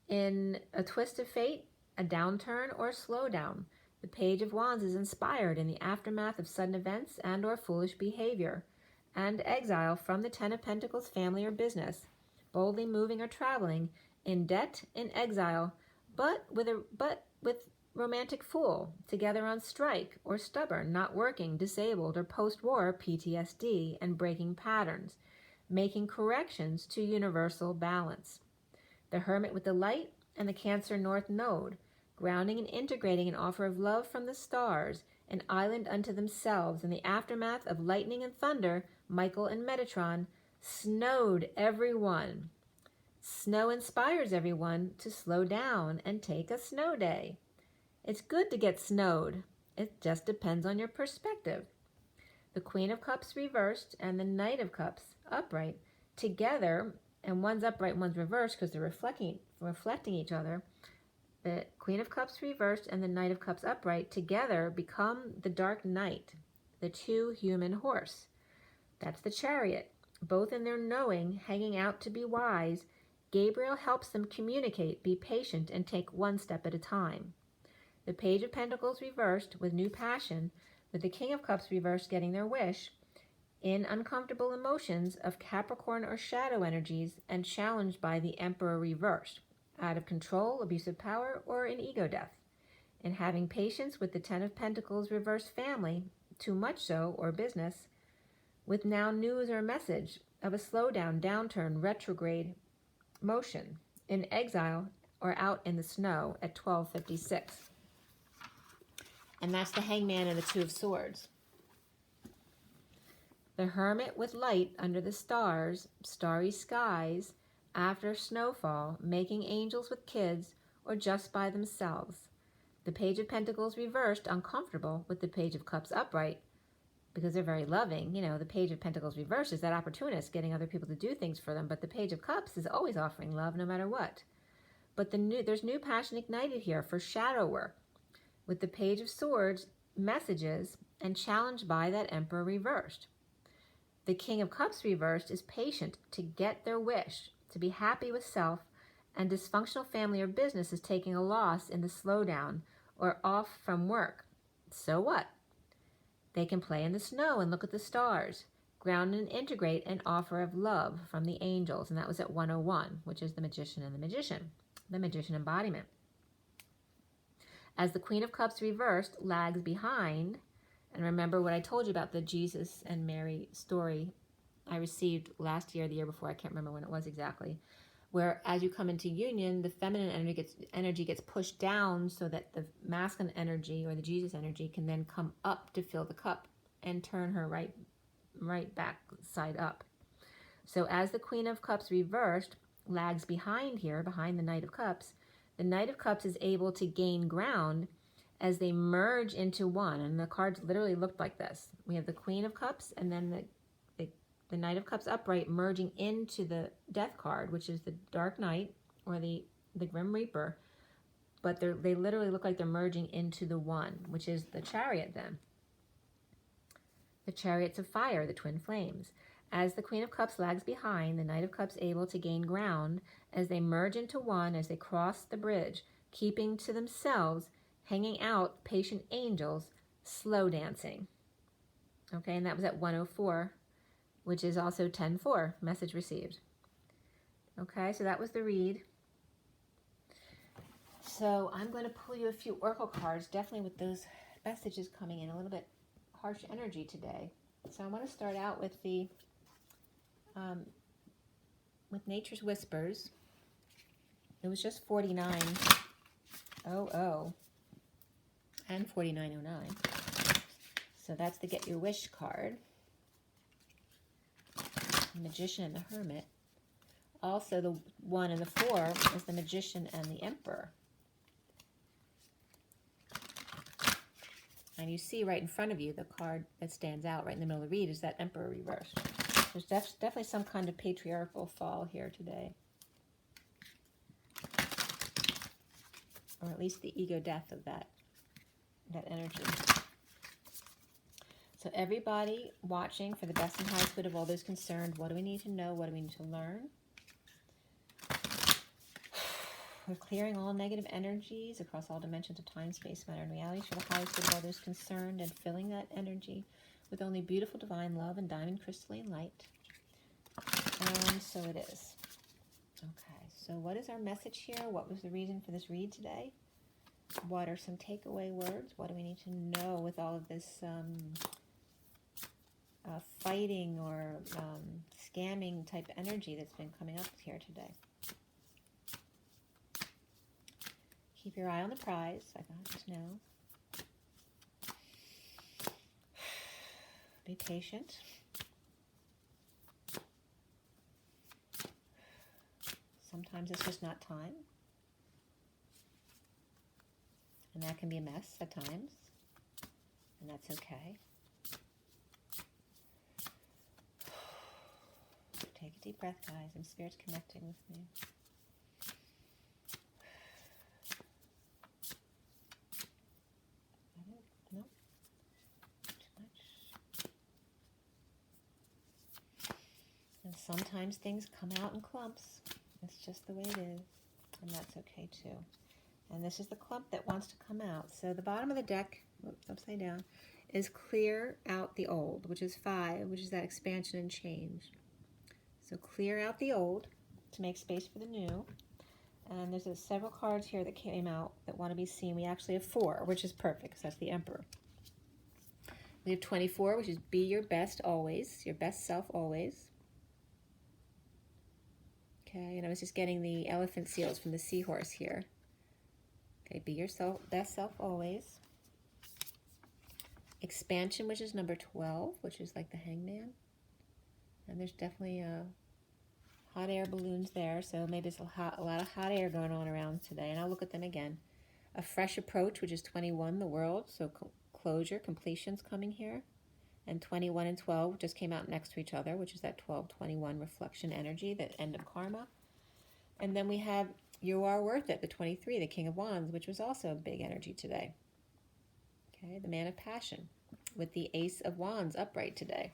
In a twist of fate, a downturn or a slowdown, the Page of Wands is inspired in the aftermath of sudden events and or foolish behavior, and exile from the Ten of Pentacles, family or business, boldly moving or traveling, in debt, in exile, but with romantic fool, together on strike, or stubborn, not working, disabled, or post-war PTSD, and breaking patterns, making corrections to universal balance. The Hermit with the light and the Cancer North Node, grounding and integrating an offer of love from the stars, an island unto themselves. In the aftermath of lightning and thunder, Michael and Metatron snowed everyone. Snow inspires everyone to slow down and take a snow day. It's good to get snowed. It just depends on your perspective. The Queen of Cups reversed and the Knight of Cups upright together, and one's upright, one's reversed because they're reflecting each other. The Queen of Cups reversed and the Knight of Cups upright together become the Dark Knight, the two human horse. That's the Chariot. Both in their knowing, hanging out to be wise, Gabriel helps them communicate, be patient, and take one step at a time. The Page of Pentacles reversed with new passion, with the King of Cups reversed getting their wish, in uncomfortable emotions of Capricorn or shadow energies, and challenged by the Emperor reversed, out of control, abusive power, or in ego death. In having patience with the Ten of Pentacles reversed family, too much so, or business, with now news or message of a slowdown, downturn, retrograde motion, in exile or out in the snow at 12:56. And that's the Hangman and the Two of Swords. The Hermit with light under the stars, starry skies, after snowfall, making angels with kids or just by themselves. The Page of Pentacles reversed, uncomfortable, with the Page of Cups upright, because they're very loving. You know, the Page of Pentacles reversed is that opportunist, getting other people to do things for them, but the Page of Cups is always offering love no matter what. But there's new passion ignited here for shadow work, with the Page of Swords messages and challenged by that Emperor reversed. The King of Cups reversed is patient to get their wish, to be happy with self, and dysfunctional family or business is taking a loss in the slowdown or off from work. So what? They can play in the snow and look at the stars, ground and integrate an offer of love from the angels. And that was at 101, which is the Magician and the Magician embodiment. As the Queen of Cups reversed lags behind, and remember what I told you about the Jesus and Mary story I received last year, the year before, I can't remember when it was exactly, where as you come into union, the feminine energy gets pushed down so that the masculine energy or the Jesus energy can then come up to fill the cup and turn her right back side up. So as the Queen of Cups reversed lags behind here, behind the Knight of Cups, the Knight of Cups is able to gain ground as they merge into one. And the cards literally looked like this. We have the Queen of Cups and then the Knight of Cups upright merging into the Death card, which is the Dark Knight or the Grim Reaper. But they literally look like they're merging into the one, which is the Chariot then. The Chariots of Fire, the twin flames. As the Queen of Cups lags behind, the Knight of Cups able to gain ground as they merge into one, as they cross the bridge, keeping to themselves, hanging out, patient angels, slow dancing. Okay, and that was at 104, which is also 10-4, message received. Okay, so that was the read. So I'm going to pull you a few oracle cards, definitely with those messages coming in, a little bit harsh energy today. So I want to start out with the with Nature's Whispers. It was just 4900 and 4909. So that's the Get Your Wish card. The Magician and the Hermit. Also the 1 and the 4 is the Magician and the Emperor. And you see right in front of you, the card that stands out right in the middle of the read is that Emperor reversed. There's definitely some kind of patriarchal fall here today. Or at least the ego death of that energy. So everybody watching, for the best and highest good of all those concerned, what do we need to know? What do we need to learn? We're clearing all negative energies across all dimensions of time, space, matter, and reality for the highest good of all those concerned, and filling that energy with only beautiful divine love and diamond crystalline light. And so it is. Okay, so what is our message here? What was the reason for this read today? What are some takeaway words? What do we need to know with all of this fighting or scamming type energy that's been coming up here today? Keep your eye on the prize. I got to know. Be patient. Sometimes it's just not time. And that can be a mess at times. And that's okay. Take a deep breath, guys. And Spirit's connecting with me. No. Too much. And sometimes things come out in clumps. It's just the way it is. And that's okay too. And this is the clump that wants to come out. So the bottom of the deck, whoops, upside down, is clear out the old, which is 5, which is that expansion and change. So clear out the old to make space for the new. And there's several cards here that came out that want to be seen. We actually have 4, which is perfect because that's the Emperor. We have 24, which is be your best always, your best self always. Okay, and I was just getting the elephant seals from the seahorse here. Okay, be yourself, best self always. Expansion, which is number 12, which is like the Hangman. And there's definitely hot air balloons there, so maybe there's a lot of hot air going on around today, and I'll look at them again. A fresh approach, which is 21, the world, so closure, completion's coming here. And 21 and 12 just came out next to each other, which is that 12-21 reflection energy, the end of karma. And then we have you are worth it, the 23, the King of Wands, which was also a big energy today. Okay, the Man of Passion with the Ace of Wands upright today.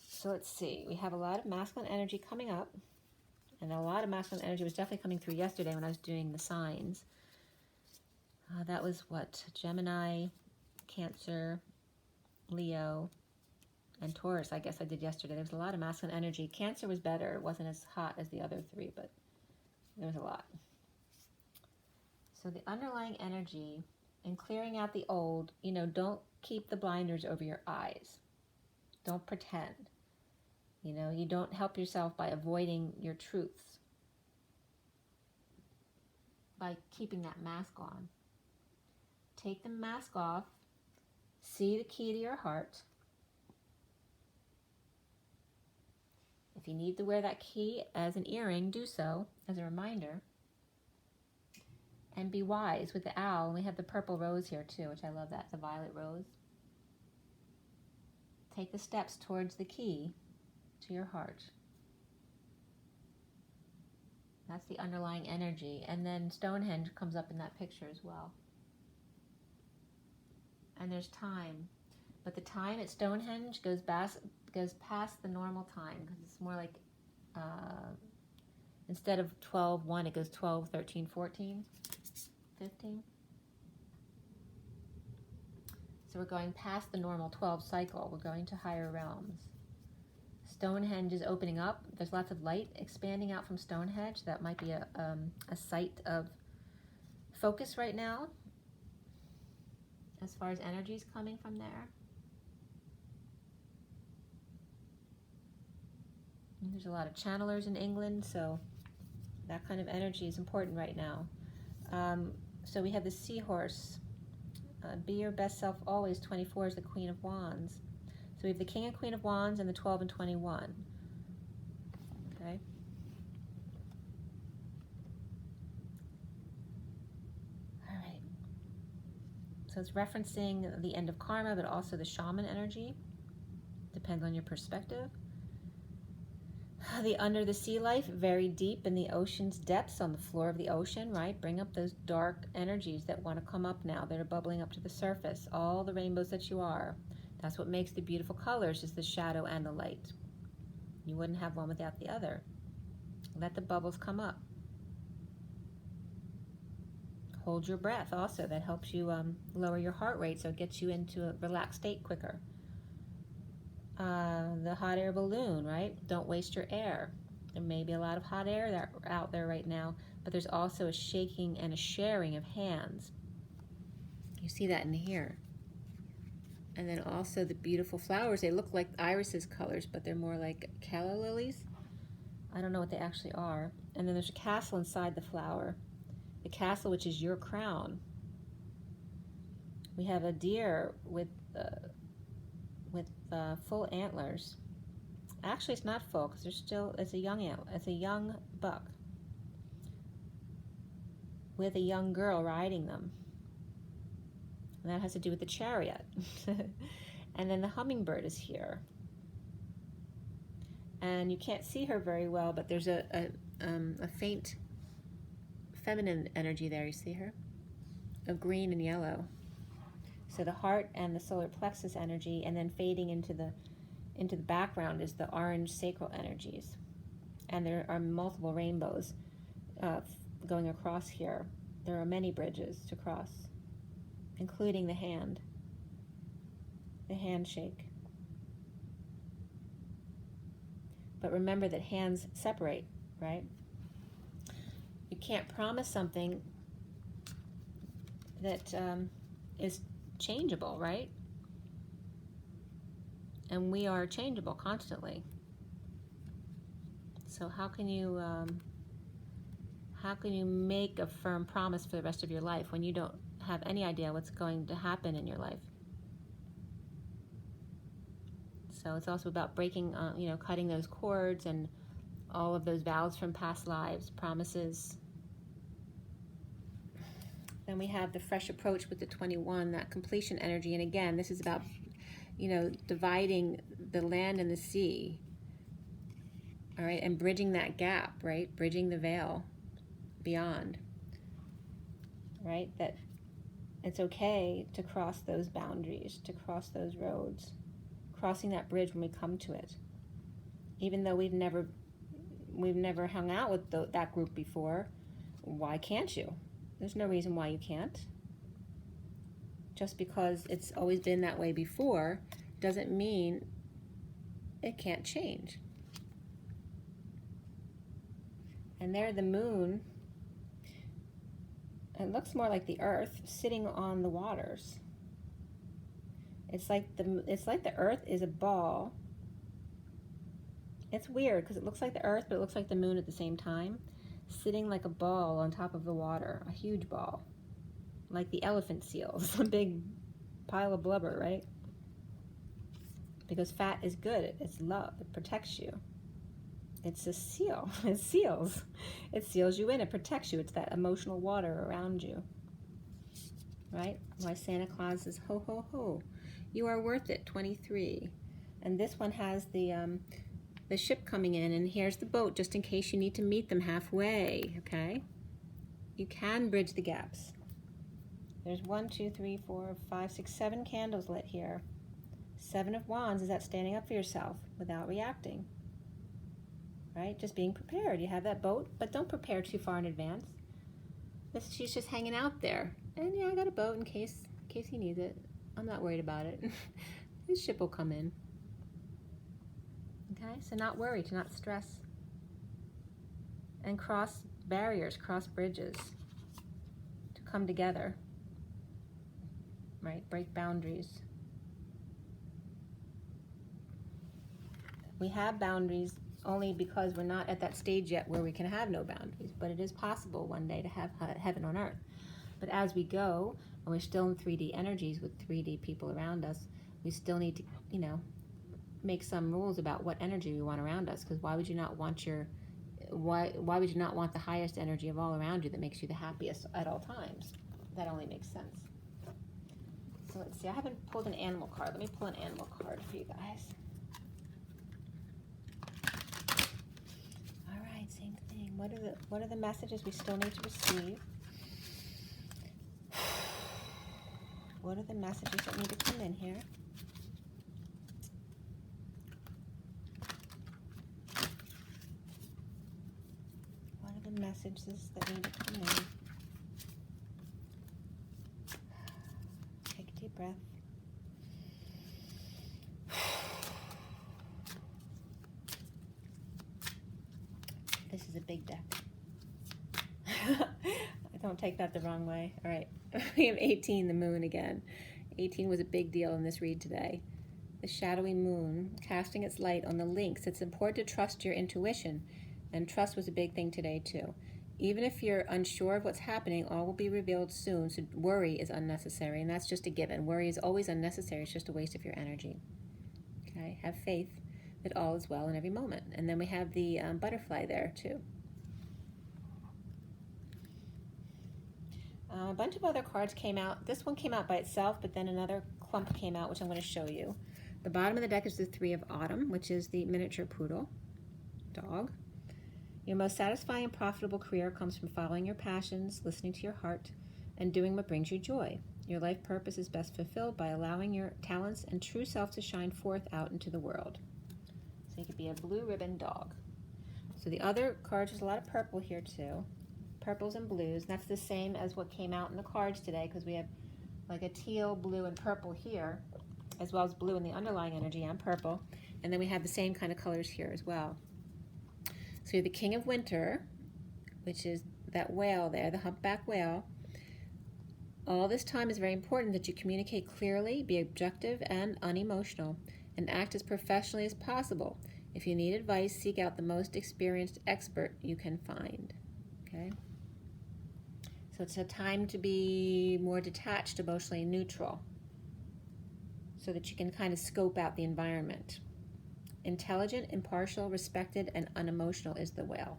So let's see, we have a lot of masculine energy coming up, and a lot of masculine energy was definitely coming through yesterday when I was doing the signs. That was what? Gemini, Cancer, Leo, and Taurus, I guess I did yesterday. There was a lot of masculine energy. Cancer was better. It wasn't as hot as the other 3, but there was a lot. So the underlying energy and clearing out the old, you know, don't keep the blinders over your eyes. Don't pretend. You know, you don't help yourself by avoiding your truths, by keeping that mask on. Take the mask off. See the key to your heart. If you need to wear that key as an earring, do so as a reminder. And be wise with the owl. And we have the purple rose here too, which I love that, the violet rose. Take the steps towards the key to your heart. That's the underlying energy. And then Stonehenge comes up in that picture as well. And there's time. But the time at Stonehenge goes past the normal time, because it's more like, instead of 12-1, it goes 12, 13, 14, 15. So we're going past the normal 12 cycle. We're going to higher realms. Stonehenge is opening up. There's lots of light expanding out from Stonehenge. That might be a site of focus right now, as far as energy is coming from there. And there's a lot of channelers in England, so that kind of energy is important right now. So we have the seahorse. Be your best self always. 24 is the Queen of Wands. So we have the King and Queen of Wands and the 12 and 21. Okay. All right. So it's referencing the end of karma, but also the shaman energy. Depends on your perspective. The under the sea life, very deep in the ocean's depths, on the floor of the ocean, right? Bring up those dark energies that want to come up now, that are bubbling up to the surface. All the rainbows that you are. That's what makes the beautiful colors, is the shadow and the light. You wouldn't have one without the other. Let the bubbles come up. Hold your breath also. That helps you lower your heart rate, so it gets you into a relaxed state quicker. The hot air balloon, right? Don't waste your air. There may be a lot of hot air out there right now, but there's also a shaking and a sharing of hands. You see that in here. And then also the beautiful flowers. They look like irises colors, but they're more like calla lilies. I don't know what they actually are. And then there's a castle inside the flower. The castle, which is your crown. We have a deer with full antlers. Actually, it's not full because it's a young buck with a young girl riding them. And that has to do with the chariot. And then the hummingbird is here. And you can't see her very well, but there's a faint feminine energy there. You see her? Of green and yellow. So the heart and the solar plexus energy, and then fading into the background is the orange sacral energies. And there are multiple rainbows going across here. There are many bridges to cross, including the handshake. But remember that hands separate, right? You can't promise something that is changeable, right? And we are changeable constantly. So how can you make a firm promise for the rest of your life when you don't have any idea what's going to happen in your life? So it's also about breaking, cutting those cords and all of those vows from past lives, promises. Then we have the fresh approach with the 21, that completion energy. And again, this is about, dividing the land and the sea. All right, and bridging that gap, right? Bridging the veil beyond, right? That it's okay to cross those boundaries, to cross those roads, crossing that bridge when we come to it. Even though we've never hung out with that group before, why can't you? There's no reason why you can't. Just because it's always been that way before doesn't mean it can't change. And there the moon, it looks more like the earth sitting on the waters. It's like the earth is a ball. It's weird because it looks like the earth, but it looks like the moon at the same time, sitting like a ball on top of the water, a huge ball, like the elephant seals, a big pile of blubber, right? Because fat is good, it's love, it protects you. It's a seal, it seals you in, it protects you. It's that emotional water around you, right? Why Santa Claus is ho, ho, ho. You are worth it, 23. And this one has the ship coming in, and here's the boat, just in case you need to meet them halfway, okay? You can bridge the gaps. There's 1, 2, 3, 4, 5, 6, 7 candles lit here. 7 of Wands is that standing up for yourself without reacting, right? Just being prepared. You have that boat, but don't prepare too far in advance. She's just hanging out there. And yeah, I got a boat in case he needs it. I'm not worried about it. His ship will come in. Okay, so not worry, to not stress. And cross barriers, cross bridges, to come together, right? Break boundaries. We have boundaries only because we're not at that stage yet where we can have no boundaries, but it is possible one day to have heaven on earth. But as we go, and we're still in 3D energies with 3D people around us, we still need to, make some rules about what energy we want around us, because why would you not want why would you not want the highest energy of all around you that makes you the happiest at all times? That only makes sense. So let's see, I haven't pulled an animal card. Let me pull an animal card for you guys. Same thing. What are the messages we still need to receive? What are the messages that need to come in here? What are the messages that need to come in? Take a deep breath. This is a big deck. Don't take that the wrong way. All right, we have 18, the moon again. 18 was a big deal in this read today. The shadowy moon casting its light on the links. It's important to trust your intuition, and trust was a big thing today too. Even if you're unsure of what's happening, all will be revealed soon, so worry is unnecessary, and that's just a given. Worry is always unnecessary. It's just a waste of your energy. Okay, have faith that all is well in every moment. And then we have the butterfly there too. A bunch of other cards came out. This one came out by itself, but then another clump came out, which I'm going to show you. The bottom of the deck is the Three of Autumn, which is the miniature poodle dog. Your most satisfying and profitable career comes from following your passions, listening to your heart, and doing what brings you joy. Your life purpose is best fulfilled by allowing your talents and true self to shine forth out into the world. So you could be a blue ribbon dog. So the other cards, there's a lot of purple here too. Purples and blues. That's the same as what came out in the cards today, because we have like a teal, blue, and purple here, as well as blue in the underlying energy and purple. And then we have the same kind of colors here as well. So you have the King of Winter, which is that whale there, the humpback whale. All this time is very important that you communicate clearly, be objective and unemotional, and act as professionally as possible. If you need advice, seek out the most experienced expert you can find. Okay? So it's a time to be more detached, emotionally neutral, so that you can kind of scope out the environment. Intelligent, impartial, respected, and unemotional is the whale.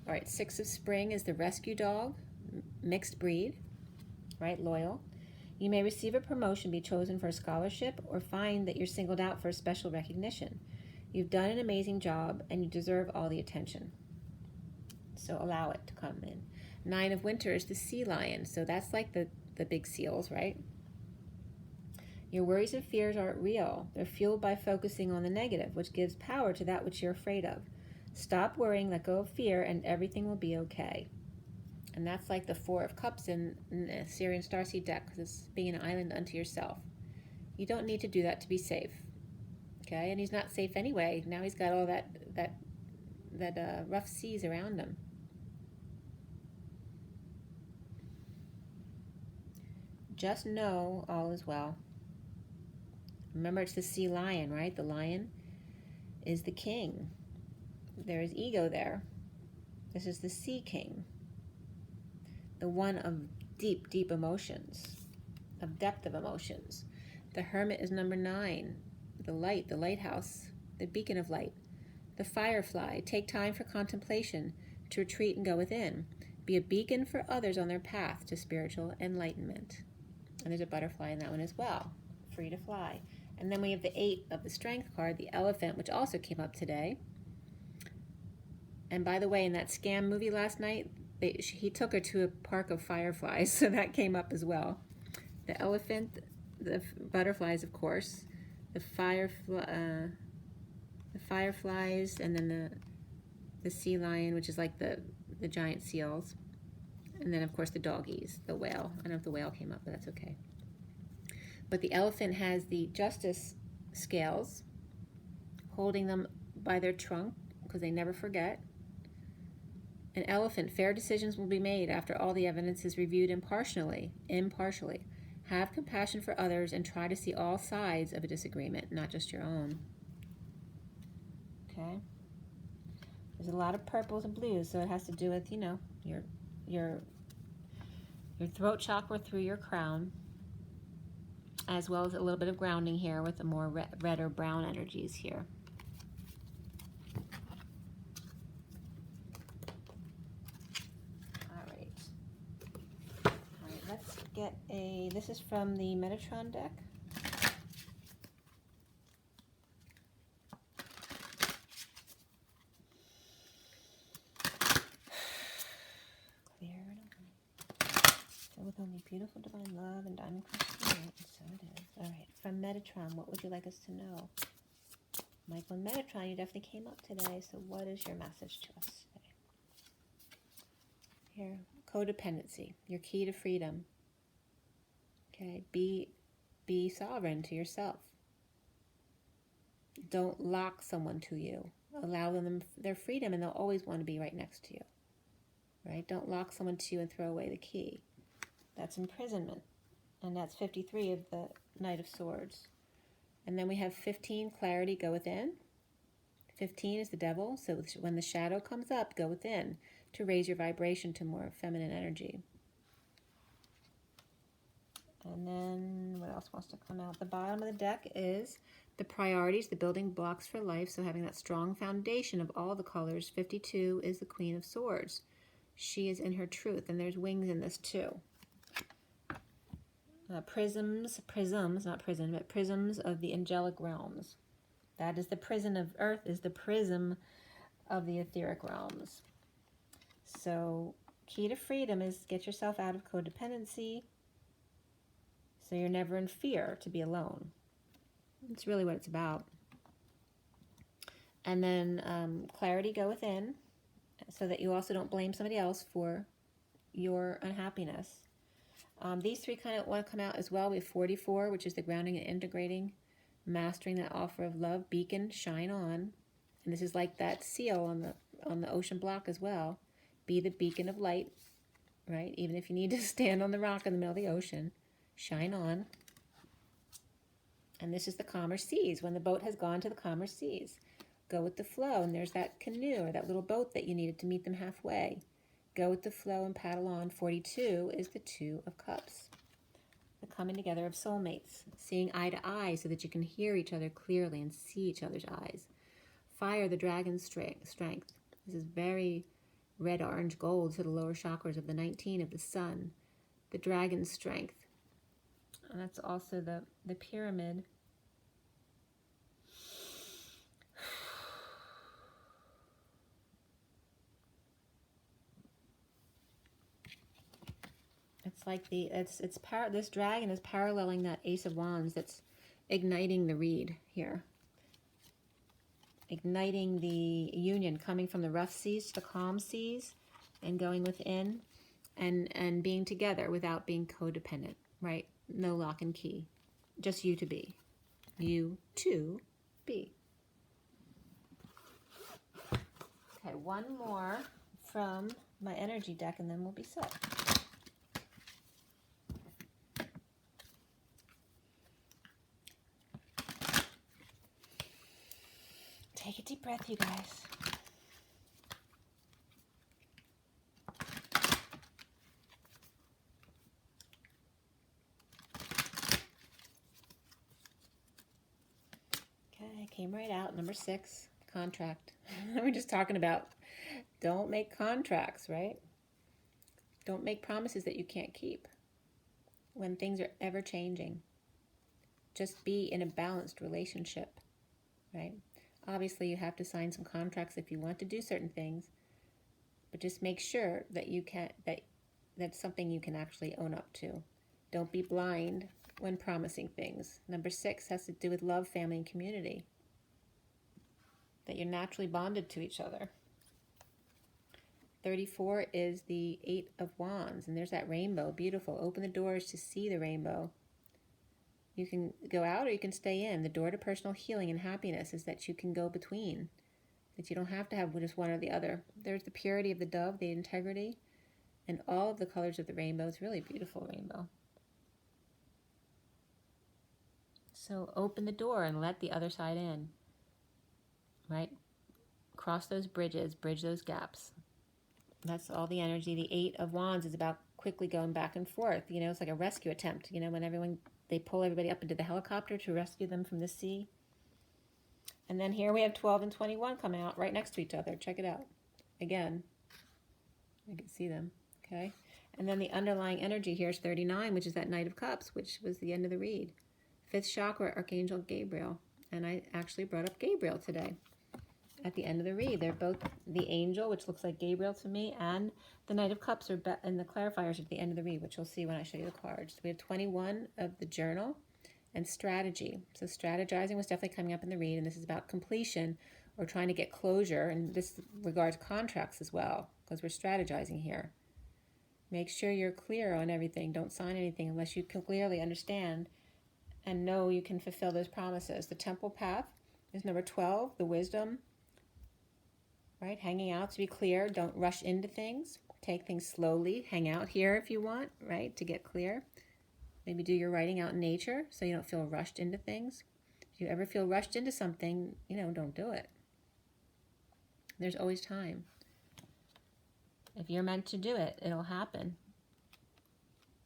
All right, Six of Spring is the rescue dog, mixed breed, right, loyal. You may receive a promotion, be chosen for a scholarship, or find that you're singled out for a special recognition. You've done an amazing job, and you deserve all the attention. So allow it to come in. Nine of Winter is the sea lion, so that's like the big seals, right? Your worries and fears aren't real. They're fueled by focusing on the negative, which gives power to that which you're afraid of. Stop worrying, let go of fear, and everything will be okay. And that's like the Four of Cups in the SIRIAN Starseed deck, because it's being an island unto yourself. You don't need to do that to be safe. Okay, and he's not safe anyway. Now he's got all that rough seas around him. Just know all is well. Remember, it's the sea lion, right? The lion is the king. There is ego there. This is the sea king. The one of deep, deep emotions, of depth of emotions. The hermit is number 9. The light, the lighthouse, the beacon of light. The firefly, take time for contemplation, to retreat and go within. Be a beacon for others on their path to spiritual enlightenment. And there's a butterfly in that one as well, free to fly. And then we have the 8 of the Strength card, the elephant, which also came up today. And by the way, in that scam movie last night, he took her to a park of fireflies, so that came up as well. The elephant, the butterflies, of course, the fireflies, and then the sea lion, which is like the giant seals. And then, of course, the doggies, the whale. I don't know if the whale came up, but that's okay. But the elephant has the justice scales, holding them by their trunk, because they never forget. An elephant, fair decisions will be made after all the evidence is reviewed impartially. Have compassion for others and try to see all sides of a disagreement, not just your own. Okay? There's a lot of purples and blues, so it has to do with, you know, your throat chakra through your crown, as well as a little bit of grounding here with the more red or brown energies here. All right, let's get this is from the Metatron deck. beautiful divine love and diamond crystal. So it is. All right. From Metatron, what would you like us to know? Michael and Metatron, you definitely came up today. So what is your message to us today? Here, codependency, your key to freedom. Okay, be sovereign to yourself. Don't lock someone to you. Allow them their freedom, and they'll always want to be right next to you. Right? Don't lock someone to you and throw away the key. That's imprisonment. And that's 53 of the Knight of Swords. And then we have 15, clarity, go within. 15 is the devil, so when the shadow comes up, go within to raise your vibration to more feminine energy. And then what else wants to come out? The bottom of the deck is the priorities, the building blocks for life, so having that strong foundation of all the colors. 52 is the Queen of Swords. She is in her truth, and there's wings in this too. Prisms, not prison, but prisms of the angelic realms. That is the prison of earth, is the prism of the etheric realms. So key to freedom is get yourself out of codependency so you're never in fear to be alone. It's really what it's about. And then clarity, go within, so that you also don't blame somebody else for your unhappiness. These three kind of want to come out as well. We have 44, which is the grounding and integrating, mastering that offer of love, beacon, shine on. And this is like that seal on the ocean block as well. Be the beacon of light, right? Even if you need to stand on the rock in the middle of the ocean, shine on. And this is the calmer seas, when the boat has gone to the calmer seas. Go with the flow, and there's that canoe or that little boat that you needed to meet them halfway. Go with the flow and paddle on. 42 is the Two of Cups. The coming together of soulmates, seeing eye to eye so that you can hear each other clearly and see each other's eyes. Fire, the dragon's strength. This is very red, orange, gold to the lower chakras of the 19 of the sun. The dragon's strength. And that's also the pyramid. It's like this dragon is paralleling that Ace of Wands that's igniting the reed here. Igniting the union, coming from the rough seas to the calm seas and going within and being together without being codependent, right? No lock and key. Just you to be. You to be. Okay, one more from my energy deck and then we'll be set. Take a deep breath, you guys. Okay, came right out. Number 6, contract. We're just talking about don't make contracts, right? Don't make promises that you can't keep when things are ever changing. Just be in a balanced relationship, right? Obviously, you have to sign some contracts if you want to do certain things, but just make sure that you can that's something you can actually own up to. Don't be blind when promising things. Number 6 has to do with love, family, and community. That you're naturally bonded to each other. 34 is the 8 of Wands, and there's that rainbow. Beautiful. Open the doors to see the rainbow. You can go out or you can stay in. The door to personal healing and happiness is that you can go between. That you don't have to have just one or the other. There's the purity of the dove, the integrity, and all of the colors of the rainbow. It's really a beautiful rainbow. So open the door and let the other side in. Right? Cross those bridges, bridge those gaps. That's all the energy. The 8 of Wands is about quickly going back and forth. You know, it's like a rescue attempt. You know, when they pull everybody up into the helicopter to rescue them from the sea. And then here we have 12 and 21 coming out right next to each other. Check it out. Again, you can see them, okay? And then the underlying energy here is 39, which is that Knight of Cups, which was the end of the read. 5th chakra, Archangel Gabriel. And I actually brought up Gabriel today at the end of the read. They're both the Angel, which looks like Gabriel to me, and the Knight of Cups are and the clarifiers at the end of the read, which you'll see when I show you the cards. We have 21 of the Journal and Strategy. So strategizing was definitely coming up in the read, and this is about completion or trying to get closure, and this regards contracts as well, because we're strategizing here. Make sure you're clear on everything. Don't sign anything unless you can clearly understand and know you can fulfill those promises. The Temple Path is number 12, the Wisdom, right? Hanging out, to be clear. Don't rush into things. Take things slowly. Hang out here if you want, right, to get clear. Maybe do your writing out in nature so you don't feel rushed into things. If you ever feel rushed into something, don't do it. There's always time. If you're meant to do it, it'll happen.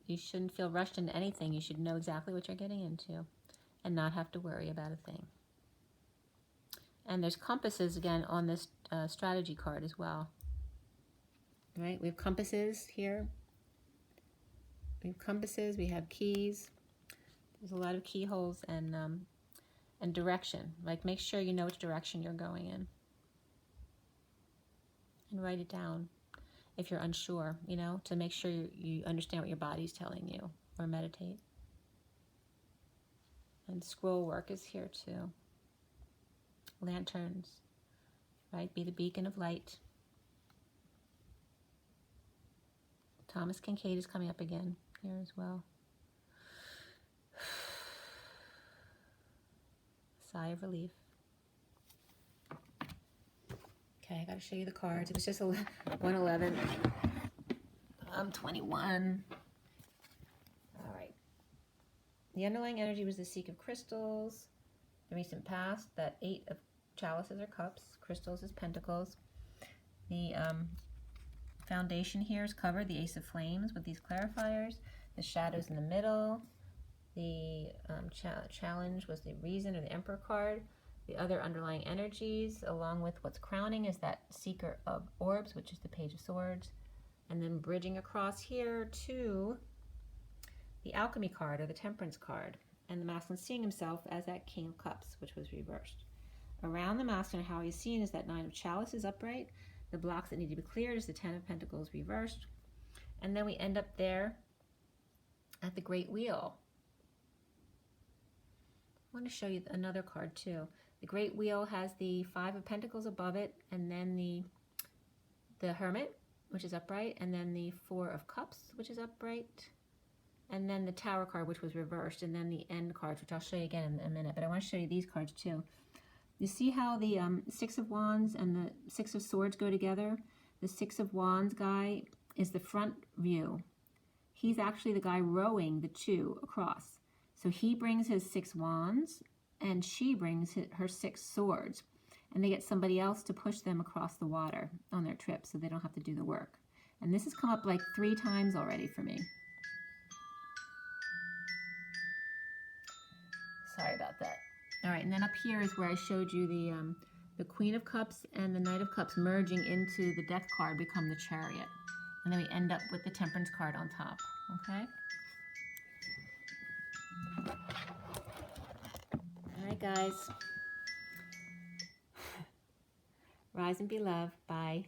You shouldn't feel rushed into anything. You should know exactly what you're getting into and not have to worry about a thing. And there's compasses again on this strategy card as well. Right? We have compasses here. We have compasses. We have keys. There's a lot of keyholes and direction. Like, make sure you know which direction you're going in. And write it down if you're unsure, to make sure you understand what your body's telling you, or meditate. And scroll work is here too. Lanterns, right? Be the beacon of light. Thomas Kincaid is coming up again here as well. Sigh of relief. Okay, I got to show you the cards. It was just 111. 21. All right. The underlying energy was the Seek of Crystals. The recent past, that 8 of Chalices or Cups. Crystals is Pentacles. The foundation here is covered, the Ace of Flames with these clarifiers. The shadows in the middle. The challenge was the Reason or the Emperor card. The other underlying energies, along with what's crowning, is that Seeker of Orbs, which is the Page of Swords. And then bridging across here to the Alchemy card, or the Temperance card. And the masculine seeing himself as that King of Cups, which was reversed. Around the masculine, how he's seen is that 9 of Chalices upright. The blocks that need to be cleared is the 10 of Pentacles reversed. And then we end up there at the Great Wheel. I want to show you another card too. The Great Wheel has the 5 of Pentacles above it, and then the Hermit, which is upright, and then the 4 of Cups, which is upright, and then the Tower card, which was reversed, and then the End cards, which I'll show you again in a minute. But I want to show you these cards too. You see how the 6 of Wands and the 6 of Swords go together? The 6 of Wands guy is the front view. He's actually the guy rowing the 2 across. So he brings his 6 wands, and she brings her 6 swords. And they get somebody else to push them across the water on their trip so they don't have to do the work. And this has come up like 3 times already for me. Sorry about that. All right, and then up here is where I showed you the Queen of Cups and the Knight of Cups merging into the Death card become the Chariot. And then we end up with the Temperance card on top, okay? All right, guys. Rise and be loved. Bye.